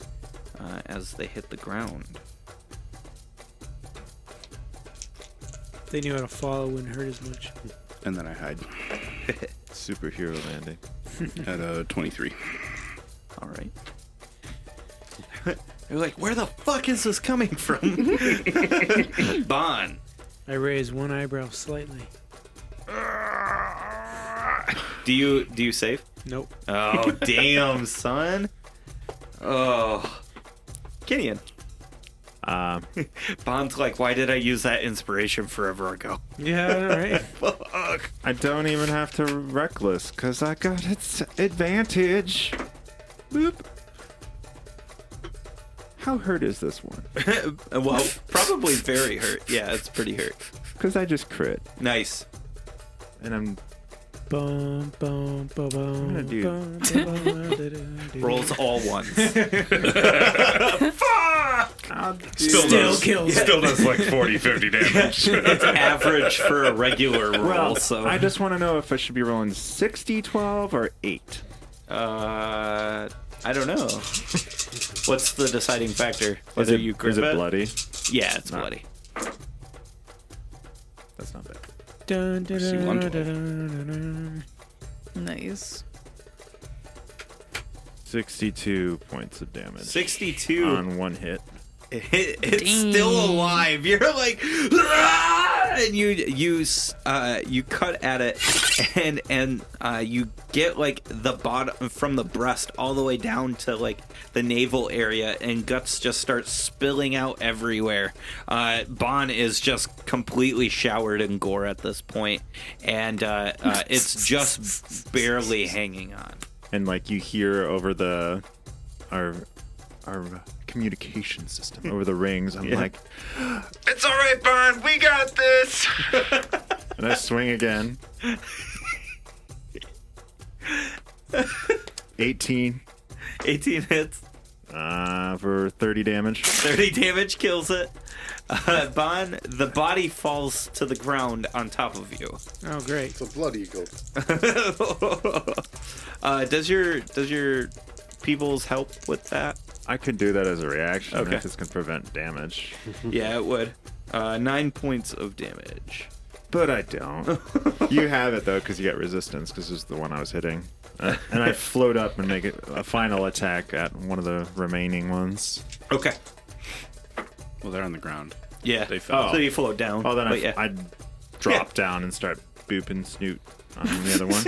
as they hit the ground. They knew how to fall. It wouldn't hurt as much. And then I hide Superhero landing. at a 23. All right. They're like, where the fuck is this coming from? Bon. I raised one eyebrow slightly. Do you save? Nope. Oh, damn, son. Oh. Kenyan. Bon's like, why did I use that inspiration forever ago? Yeah, right. Fuck. I don't even have to reckless because I got its advantage. Boop. How hurt is this one? Well, probably very hurt. Yeah, it's pretty hurt. Because I just crit. Nice. And I'm Bum, bum, bum, bum, gonna do- bum, bum, bum, da, da, da. Rolls all ones. Still kills. Still does like 40, 50 damage. It's average for a regular roll, well, so. I just want to know if I should be rolling 60, 12, or 8. I don't know. What's the deciding factor? Whether you grip is it bloody? Yeah, it's No. bloody. That's not bad. Dun, dun, See, dun, 112. dun, dun, dun. Nice. 62 points of damage 62. on one hit. It's Dang. still alive. You're like, "Ah!" and you cut at it, and you get like the bottom from the breast all the way down to like the navel area, and guts just start spilling out everywhere. Bon is just completely showered in gore at this point, and it's just barely hanging on. And like you hear over our communication system over the rings, I'm like, it's all right, Bond, we got this. And I swing again. 18 18 hits. for 30 damage. 30 damage kills it. Bon, the body falls to the ground on top of you. Oh, great. It's a blood eagle. Does your peoples help with that? I could do that as a reaction Okay. if this can prevent damage. Yeah, it would. 9 points of damage. But I don't. You have it though, because you get resistance, because this is the one I was hitting. And I float up and make it a final attack at one of the remaining ones. Okay. Well, they're on the ground. Yeah. They fell. So you float down. Oh, then but yeah. I drop down and start booping Snoot on the other one.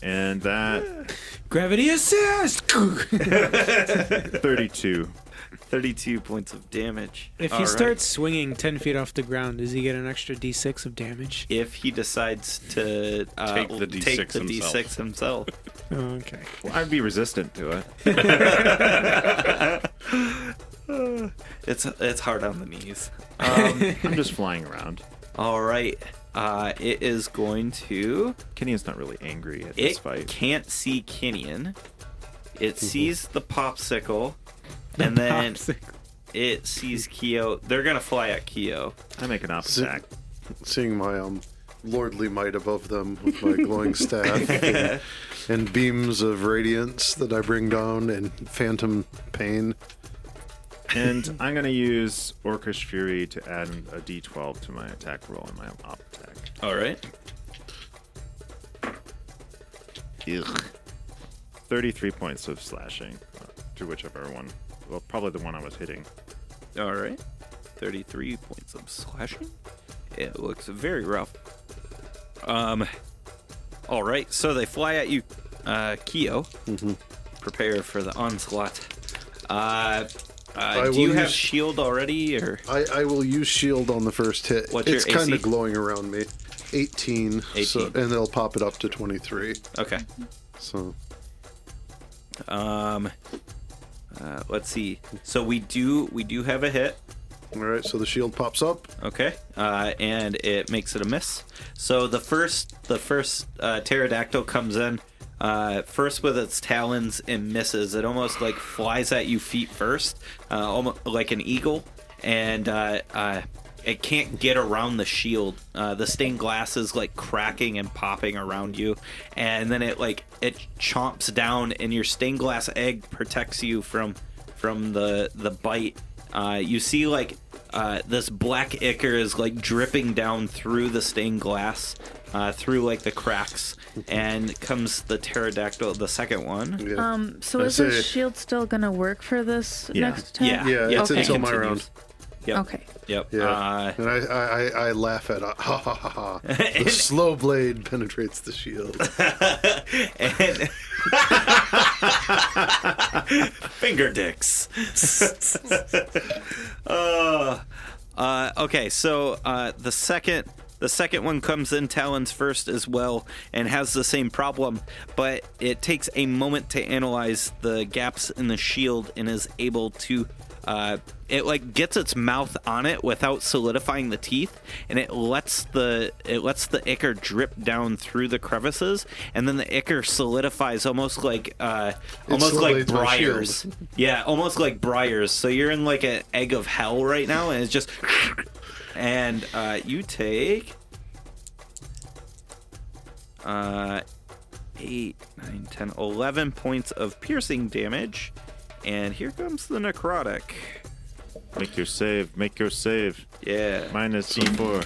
And that Gravity assist! 32. 32 points of damage. If he All right. starts swinging 10 feet off the ground, does he get an extra d6 of damage? If he decides to Take the D6 D6 himself. Oh, okay. Well, I'd be resistant to it. It's hard on the knees. I'm just flying around. All right. it is going to. Kenion's not really angry at It this fight. can't see Kinian. It sees the popsicle, and then it sees Keo. They're gonna fly at Keo. I make an op attack. Seeing my lordly might above them with my glowing staff and beams of radiance that I bring down and phantom pain. And I'm going to use Orcish Fury to add a d12 to my attack roll and my op attack. All right. Ugh. 33 points of slashing to whichever one. Well, probably the one I was hitting. All right. 33 points of slashing. It looks very rough. All right. So they fly at you, Keo. Prepare for the onslaught. Do you have shield already, or I will use shield on the first hit. What's your it's kind AC? of glowing around me. 18. 18. So, and they'll pop it up to 23. okay? So Let's see. So we do have a hit. all right. So the shield pops up. Okay, and it makes it a miss. So the first pterodactyl comes in first with its talons and misses. It almost like flies at you feet first, almost like an eagle, and it can't get around the shield. The stained glass is like cracking and popping around you, and then it chomps down, and your stained glass egg protects you from the bite. You see this black ichor is like dripping down through the stained glass, through like the cracks, and comes the pterodactyl, the second one. Yeah. So I is the say- shield still gonna work for this Yeah. next time? Yeah, it's Okay. until my Continues. round. Yep. Okay. Yep. Yeah. And I laugh at ha ha ha ha. The slow blade penetrates the shield. And finger dicks. Okay, so the second one comes in talons first as well and has the same problem, but it takes a moment to analyze the gaps in the shield and is able to it gets its mouth on it without solidifying the teeth, and it lets the ichor drip down through the crevices, and then the ichor solidifies almost like slowly briars. Yeah, almost like briars. So you're in like an egg of hell right now, and it's just and you take 8, 9, 10, 11 points of piercing damage. And here comes the necrotic. Make your save. Make your save. Yeah. Minus D4.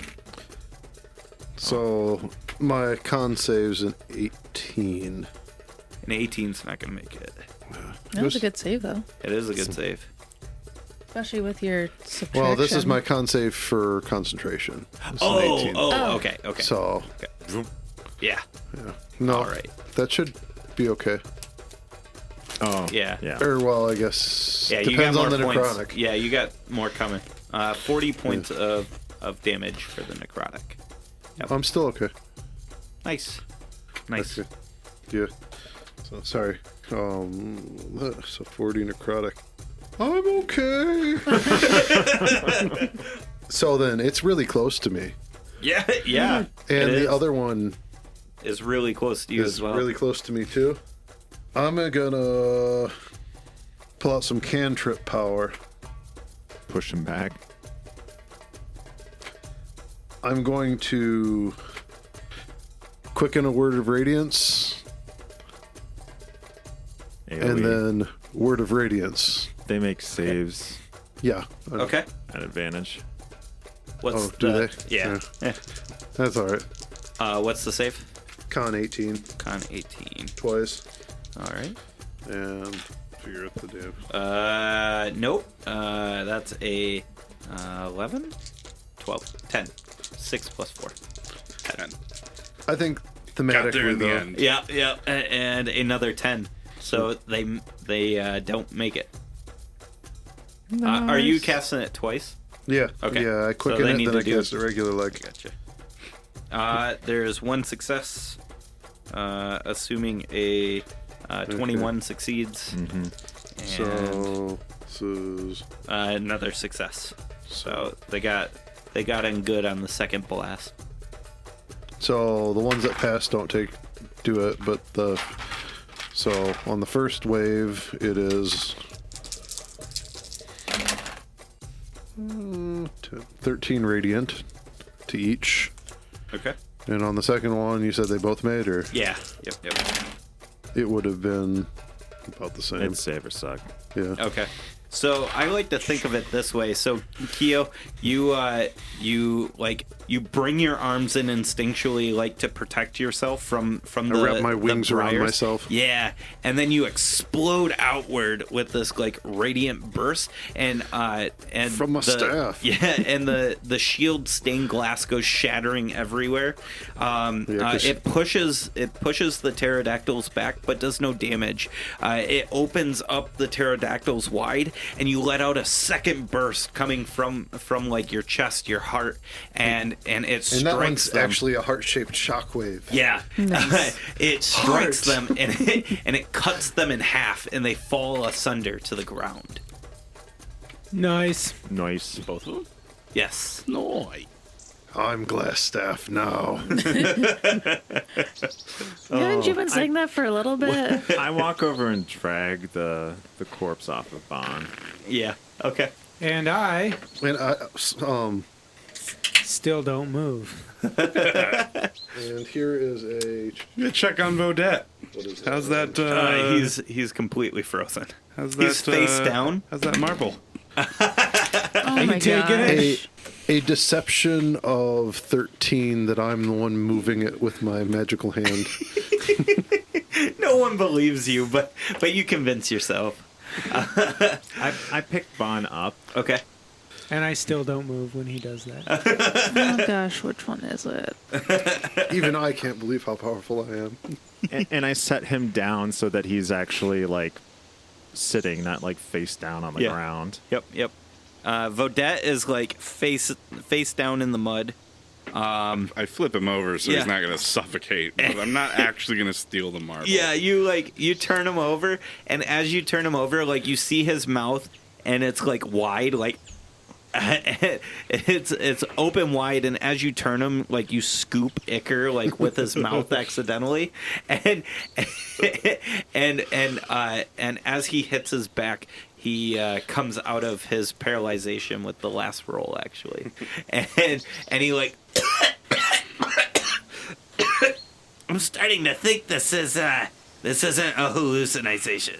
So my con save's an 18. An 18's not going to make it. That was a good save, though. It is a good save. Especially with your subtraction. Well, this is my con save for concentration. It's an 18. Okay. So Okay. Yeah. no, All right. that should be okay. Oh, Yeah. yeah. Or well, I guess Yeah, you got depends more on the points. necrotic. Yeah, you got more coming. 40 points of damage for the necrotic. I'm still okay. Nice. Nice. Okay. Yeah. So sorry. So 40 necrotic. I'm okay. So then it's really close to me, Yeah. Yeah. and It the is. other one is really close to you is as well. really close to me too. I'm gonna pull out some cantrip power. Push him back. I'm going to quicken a word of radiance, and AoE. then word of radiance. They make saves Yeah. Okay. at advantage. What's Oh, do the, they? Yeah. That's all right. What's the save? Con 18 Con 18. twice, All right. and figure out the damage. Nope. That's a 11, 12, 10. 6 plus 4. 10. I think Got there thematically in the though. end. Yeah, and another 10. So they don't make it. Are you casting it twice? Yeah. Okay. Yeah, I So quicken they it, need then to I do- cast a regular like. Gotcha. There's one success, assuming a 21 succeeds, and So this is another success. So they got in good on the second blast. So the ones that pass don't do it, but so on the first wave it is 13 radiant to each. Okay. And on the second one, you said they both made, or Yeah. Yep. it would have been about the same. It's save or suck. Yeah. Okay. So I like to think of it this way. So Keo, you bring your arms in instinctually, like to protect yourself from I the wrap my wings around briars. myself. Yeah, and then you explode outward with this like radiant burst, and From my staff. Yeah, and the shield stained glass goes shattering everywhere. It pushes the pterodactyls back, but does no damage. It opens up the pterodactyls wide, and you let out a second burst coming from like your chest, your heart, and it strikes And that one's them. actually a heart-shaped shockwave. Yeah, Nice. it strikes them and it cuts them in half, and they fall asunder to the ground. Nice. Nice. Both of them? Yes. No. I'm glass staff now. Haven't you been saying that for a little bit? I walk over and drag the corpse off of Bon. Yeah. Okay. And I And still don't move. and here is a Yeah, check on Vodette. what is How's that? He's completely frozen. How's that? He's face down. How's that marble? Oh my taking it? gosh. a deception of 13 that I'm the one moving it with my magical hand. No one believes you, but you convince yourself. I pick Bon up. Okay. And I still don't move when he does that. Oh gosh, which one is it? Even I can't believe how powerful I am. and I set him down so that he's actually like sitting, not like face down on the Yeah. ground. Yep. Vodette is like face down in the mud. I flip him over so Yeah. he's not going to suffocate, but I'm not actually going to steal the marble. Yeah, you turn him over, and as you turn him over, like you see his mouth, and it's like wide, like it's open wide, and as you turn him, like you scoop Icker like with his mouth accidentally, and as he hits his back, he comes out of his paralyzation with the last roll actually, and he like. I'm starting to think this isn't a hallucination.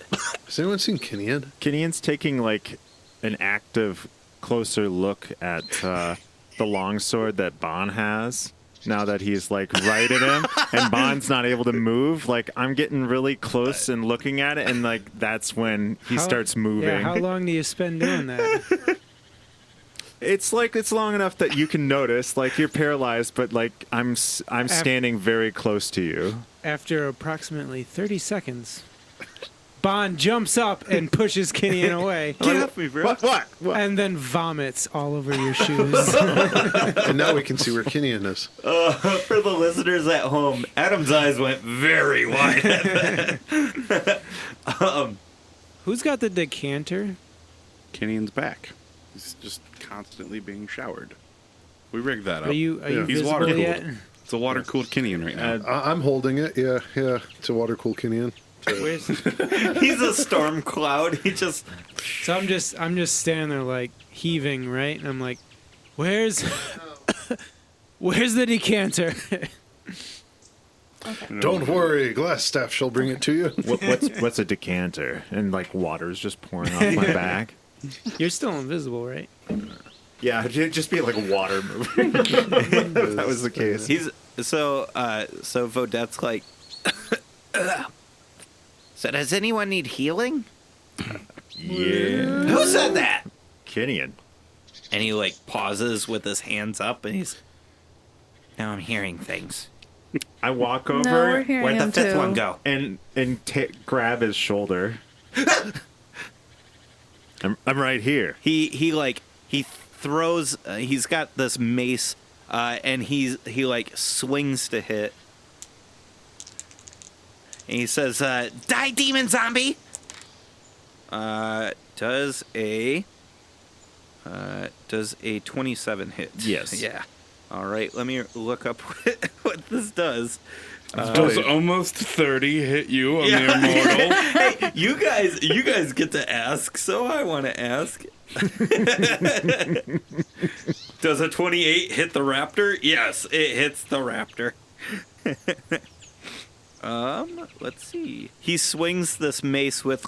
Has anyone seen Kinian? Kinian's taking like an active, closer look at the longsword that Bon has. Now that he's like right at him, and Bon's not able to move, like I'm getting really close and looking at it, and like that's when he starts moving. Yeah, how long do you spend doing that? It's like it's long enough that you can notice, like you're paralyzed, but like I'm standing very close to you. After approximately 30 seconds, Bond jumps up and pushes Kinian away. Get off me, bro. What? And then vomits all over your shoes. And now we can see where Kinian is. For the listeners at home, Adam's eyes went very wide at that. Who's got the decanter? Kinian's back. He's just constantly being showered. We rigged that up. Are you Yeah. He's visible water cooled. yet? It's a water cooled Kinian right now. I'm holding it. Yeah. It's a water cool Kinian. Where's, He's a storm cloud. He just so I'm just standing there like heaving, right? And I'm like, where's the decanter? Don't worry, glass staff shall bring it to you. What's a decanter? And like water's just pouring off my back. You're still invisible, right? Yeah, it'd just be like water moving. If that was the case. he's so Vodette's like. So does anyone need healing? Yeah. Who said that? Kinian. And he like pauses with his hands up, and he's. Now I'm hearing things. I walk No, over we're hearing Where'd the him fifth too. one go? and grab his shoulder. I'm right here. He throws. He's got this mace, and he like swings to hit. And he says, "Die, demon zombie." Does a 27 hit? Yes. Yeah. All right, let me look up what this does. Does almost 30 hit you on the immortal? Hey, you guys get to ask, so I want to ask. Does a 28 hit the raptor? Yes, it hits the raptor. Let's see. He swings this mace with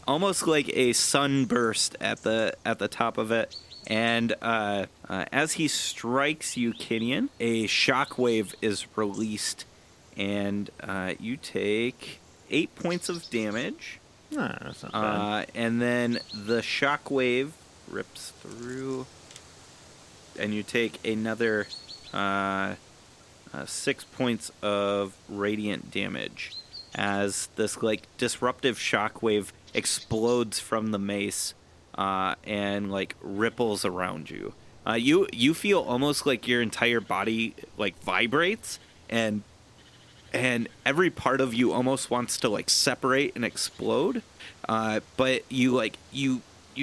almost like a sunburst at the top of it, and as he strikes you, Kinian, a shockwave is released, and you take 8 points of damage. Nah, that's not bad. And then the shockwave rips through, and you take another 6 points of radiant damage as this disruptive shockwave explodes from the mace and ripples around you. You feel almost like your entire body vibrates, and every part of you almost wants to separate and explode, but you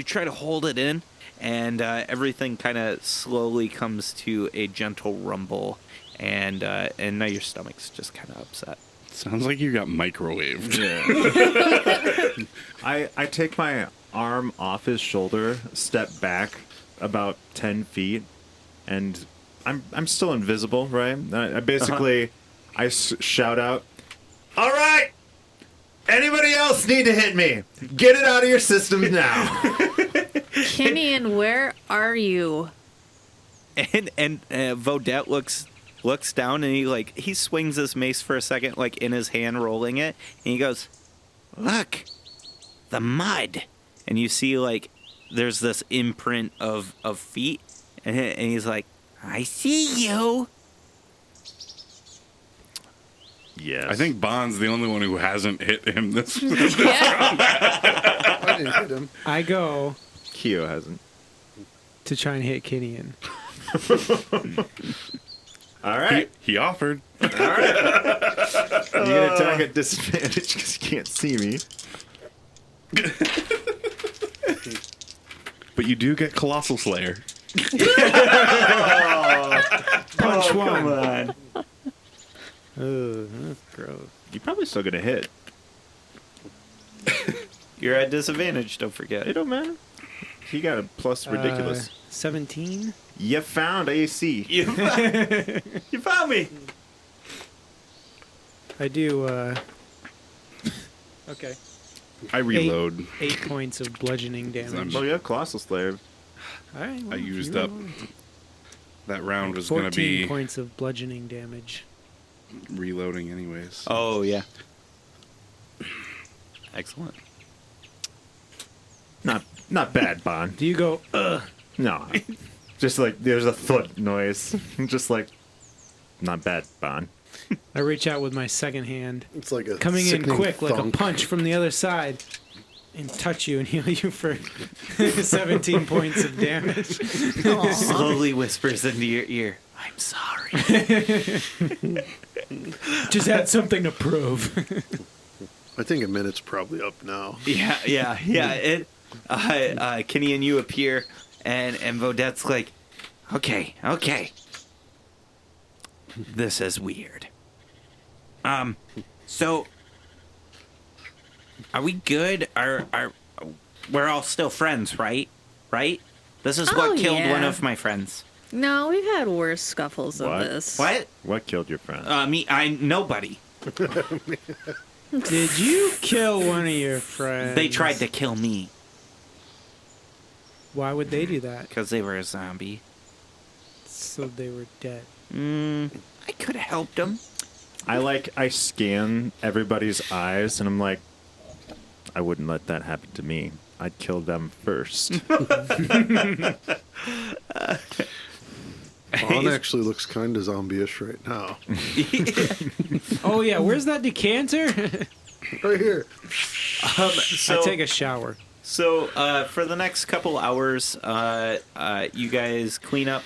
try to hold it in, and everything kind of slowly comes to a gentle rumble, and now your stomach's just kind of upset. Sounds like you got microwaved. Yeah. I take my arm off his shoulder, step back about 10 feet, and I'm still invisible, right? I basically I shout out, "All right, anybody else need to hit me? Get it out of your systems now." Kinian, where are you? And Vodette looks down, and he swings his mace for a second, in his hand, rolling it, and he goes, "Look, the mud." And you see there's this imprint of feet, and he's like, "I see you." Yes. I think Bond's the only one who hasn't hit him this I didn't hit him. I go Keo hasn't. to try and hit Kinian. All right. He offered. All right. You can attack at disadvantage because you can't see me. But you do get Colossal Slayer. Punch one. Come on. Ugh, that's gross. You're probably still gonna hit. You're at disadvantage, don't forget. It don't matter. He got a plus ridiculous. 17. You found AC. You found me. I do, okay. I reload. 8 points of bludgeoning damage. Oh, you have Colossal Slayer. Alright, well, I used you up. roll. That round was going to 14 be points of bludgeoning damage. reloading anyways. Oh, yeah. Excellent. Not bad, Bond. Do you go, No. Just there's a thud noise. Just not bad, Bond. I reach out with my second hand, It's like a coming in sickening quick like a thunk. punch from the other side, and touch you and heal you for 17 points of damage. Slowly whispers into your ear, "I'm sorry." Just had something to prove. I think a minute's probably up now. Yeah. It, Kenny and you appear, and Vodette's like, okay. This is weird. So, are we good? Are we're all still friends, right? Right? This is what killed one yeah. of my friends. No, we've had worse scuffles than What? this. What? What killed your friend? Nobody. Did you kill one of your friends? They tried to kill me Why would they do that? because they were a zombie. So they were dead. I could have helped them. I scan everybody's eyes and I'm like, I wouldn't let that happen to me. I'd kill them first. Vaughn actually looks kind of zombie-ish right now. Oh yeah, where's that decanter? Right here. I take a shower. So for the next couple hours, you guys clean up.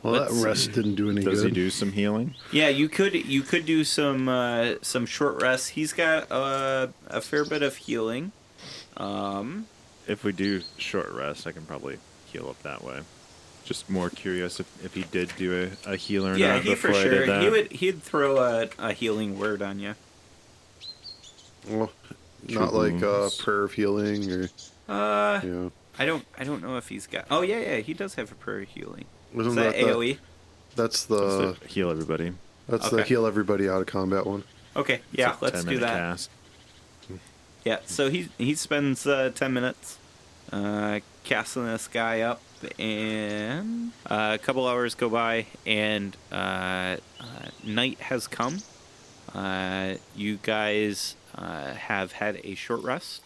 Well, that rest didn't do any Does good. he do some healing? Yeah, you could do some short rests. He's got a fair bit of healing. If we do short rest, I can probably heal up that way. Just more curious if he did do a healer or Yeah, not he for before I did sure. that. He'd throw a healing word on you. Well, not like prayer of healing or. Yeah. I don't know if he's got. Oh yeah, he does have a prayer healing. Isn't Is that AOE? That's the Just to heal everybody. that's the Okay. heal everybody out of combat one. Okay, yeah, It's a let's do 10-minute that. Cast. Yeah, so he spends 10 minutes casting this guy up, and a couple hours go by, and night has come. You guys have had a short rest,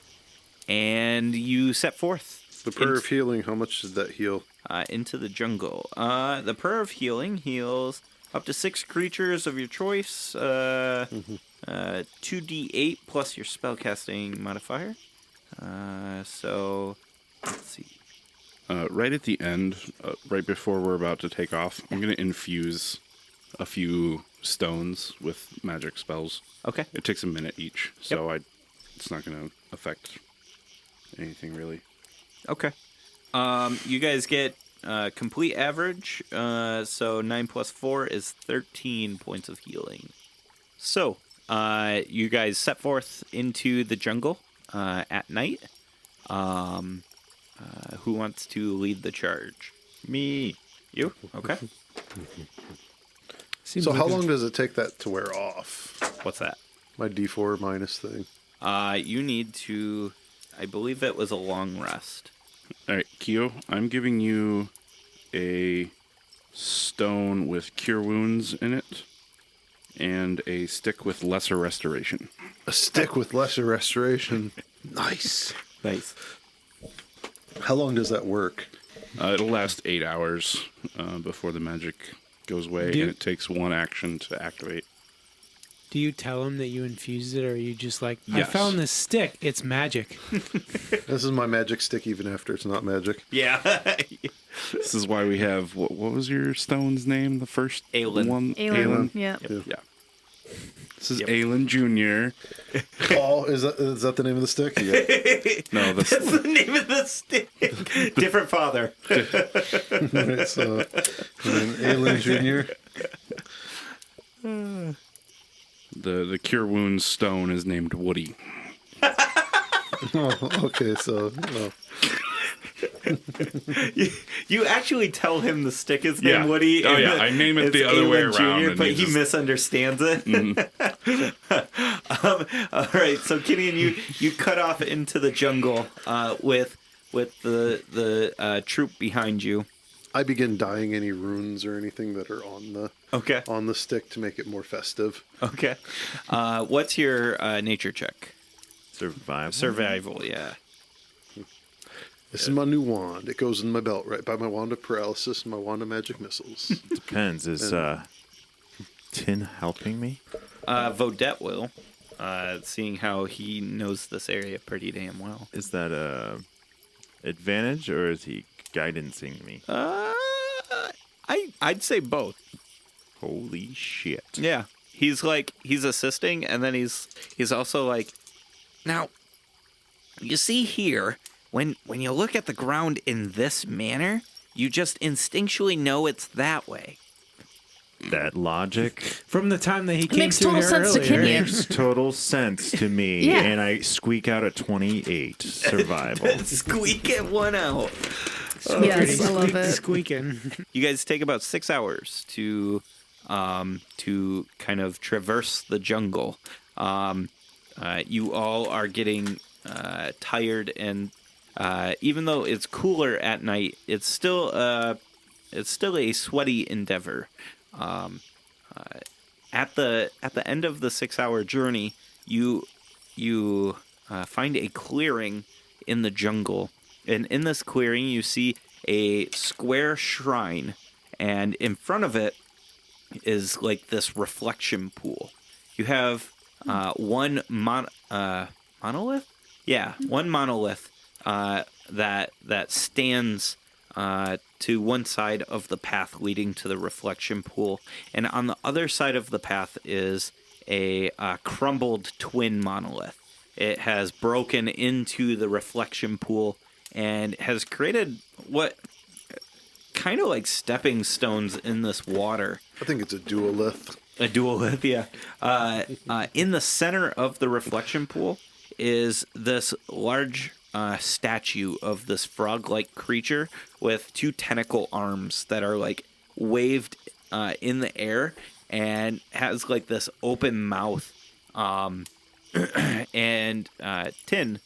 and you set forth The prayer of healing. How much did that heal? into the jungle. The prayer of healing heals up to 6 creatures of your choice. 2d8 plus your spellcasting modifier. So let's see. Right at the end, right before we're about to take off, I'm going to infuse a few stones with magic spells. Okay. It takes a minute each, so it's not going to affect anything really. Okay. You guys get complete average. So 9 plus 4 is 13 points of healing. So you guys set forth into the jungle at night. Who wants to lead the charge? Me. You? Okay. Seems So like how a- long does it take that to wear off? What's that? My D4 minus thing. You need to. I believe it was a long rest. All right, Kyo, I'm giving you a stone with cure wounds in it and a stick with lesser restoration. A stick with lesser restoration. Nice. Nice. How long does that work? It'll last 8 hours before the magic goes away, Do- and it takes 1 action to activate. Do you tell him that you infused it, or are you just like, I Yes. found this stick, it's magic? This is my magic stick even after it's not magic. Yeah. This is why we have, what was your stone's name? The first Aelin. one? Aelin. Yeah. Yeah. This is Aelin Jr. Oh, is that the name of the stick? Yeah. No, That's the name of the stick. Different father. It's Aelin Jr. the cure wounds stone is named Woody. Oh, okay, so You actually tell him the stick is named Yeah. Woody. Oh, and yeah, I name it the other way Aelin around, Jr., and but he he just- misunderstands it. All right, so Kenny, you cut off into the jungle with the troop behind you. I begin dyeing any runes or anything that are Okay. on the stick to make it more festive. Okay. What's your nature check? Survival. Survival, yeah. This is my new wand. It goes in my belt right by my wand of paralysis and my wand of magic missiles. Depends. Is Tin helping me? Vodette will, seeing how he knows this area pretty damn well. Is that a advantage or is he guidancing me? I'd say both. Holy shit. Yeah. He's assisting, and then he's also like, now, you see here, when you look at the ground in this manner, you just instinctually know it's that way. That logic From the time that he came makes through total here sense to earlier. Kenny. makes total sense to me. Yeah. And I squeak out a 28 survival. Squeak it one out. Yes, I love it. Squeaking. You guys take about 6 hours to kind of traverse the jungle. You all are getting tired, and even though it's cooler at night, it's still a sweaty endeavor. At the end of the 6-hour journey, you find a clearing in the jungle, and in this clearing you see a square shrine, and in front of it is like this reflection pool. You have one monolith? Yeah, one monolith that stands to one side of the path leading to the reflection pool, and on the other side of the path is a crumbled twin monolith. It has broken into the reflection pool and has created what kind of like stepping stones in this water. I think it's a duolith. A duolith, yeah. In the center of the reflection pool is this large statue of this frog-like creature with 2 tentacle arms that are like waved in the air and has like this open mouth. And Tin,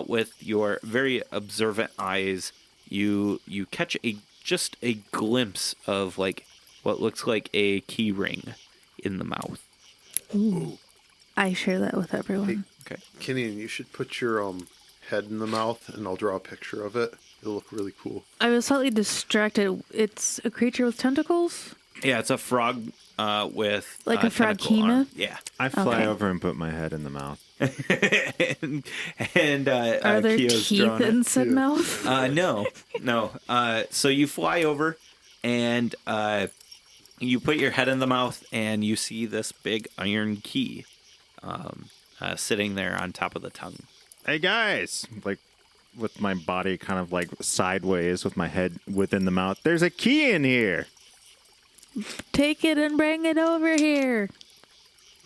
with your very observant eyes, you catch just a glimpse of like what looks like a key ring in the mouth. Ooh. I share that with everyone. Okay. Kenny, you should put your head in the mouth, and I'll draw a picture of it. It'll look really cool. I was slightly distracted. It's a creature with tentacles? Yeah, it's a frog with like a tentacle froghemoth? arm. Yeah. I fly over and put my head in the mouth. and are there Kyo's teeth in said mouth? No. So you fly over, and you put your head in the mouth, and you see this big iron key sitting there on top of the tongue. Hey guys, like with my body kind of like sideways with my head within the mouth. There's a key in here. Take it and bring it over here.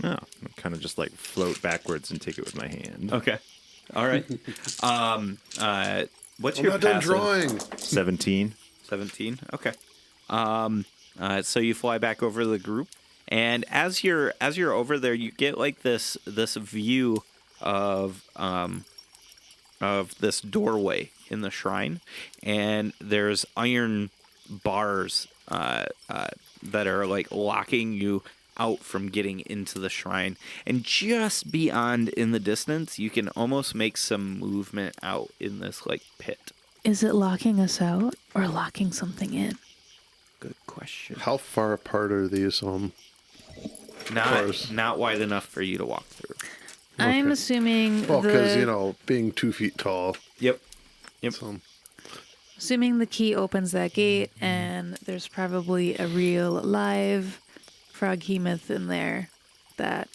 No, I kind of just like float backwards and take it with my hand. Okay. All right. What's your not done passive? drawing. 17. 17. Okay. So you fly back over the group, and as you're over there, you get like this view of this doorway in the shrine, and there's iron bars that are like locking you out from getting into the shrine. And just beyond in the distance, you can almost make some movement out in this like pit. Is it locking us out or locking something in? Good question. How far apart are these bars? Not wide enough for you to walk through. I'm assuming Well, because, being 2 feet tall. Yep. So, Assuming the key opens that gate, and there's probably a real live froghemoth in there that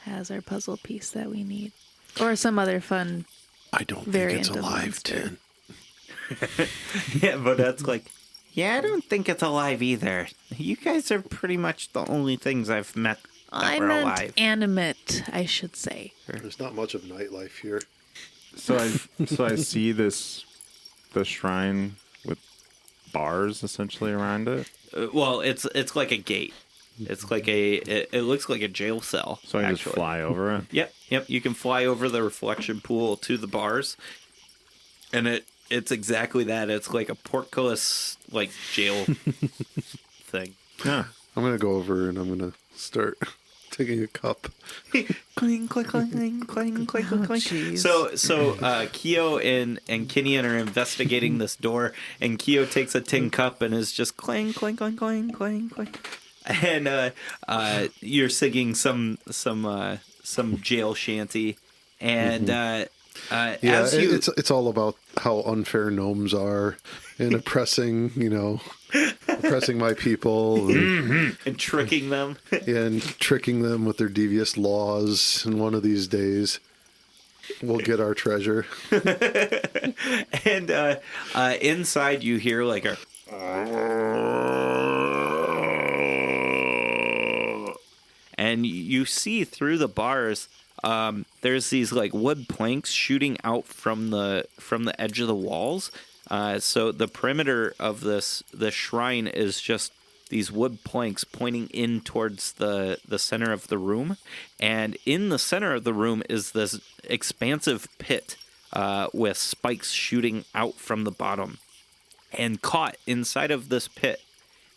has our puzzle piece that we need, or some other fun. I don't think variant it's of alive, monster. Tin. Yeah, but that's like, yeah, I don't think it's alive either. You guys are pretty much the only things I've met that I were meant alive. animate, I should say. There's not much of nightlife here. So I see the shrine with bars essentially around it. Well, it's like a gate. It's like it looks like a jail cell. So I can actually. just fly over it. Yep. You can fly over the reflection pool to the bars, and it's exactly that. It's like a portcullis like jail thing. Yeah. I'm going to go over and I'm going to start taking a cup. Cling, cling, cling, cling, cling, cling, Oh, cling. jeez. So Kyo and Kinian are investigating this door, and Kyo takes a tin cup and is just clang, clang, clang, clang, clang, clang. And you're singing some jail shanty, and Yeah, as you it's all about how unfair gnomes are and oppressing my people and tricking them. and tricking them with their devious laws. And one of these days, we'll get our treasure. And inside you hear like a and you see through the bars there's these like wood planks shooting out from the edge of the walls. So the perimeter of the shrine is just these wood planks pointing in towards the center of the room, and in the center of the room is this expansive pit with spikes shooting out from the bottom. And caught inside of this pit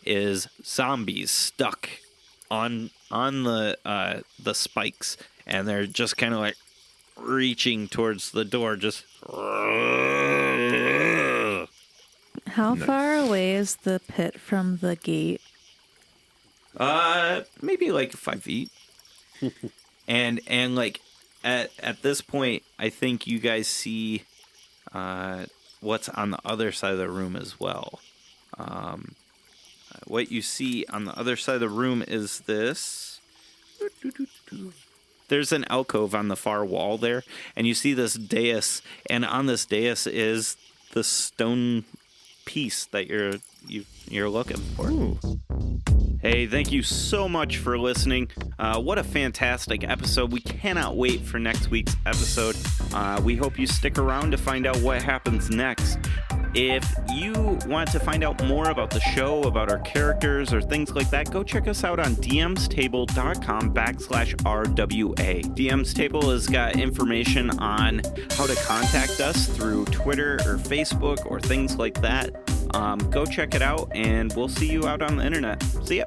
is zombies stuck on the spikes, and they're just kind of like reaching towards the door, just. How far away is the pit from the gate? Maybe like 5 feet. and like at this point, I think you guys see what's on the other side of the room as well. What you see on the other side of the room is this. There's an alcove on the far wall there, and you see this dais, and on this dais is the stone piece that you're looking for. Hey, thank you so much for listening. What a fantastic episode. We cannot wait for next week's episode. We hope you stick around to find out what happens next. If you want to find out more about the show, about our characters, or things like that, go check us out on dmstable.com/RWA. DM's Table has got information on how to contact us through Twitter or Facebook or things like that. Go check it out, and we'll see you out on the internet. See ya.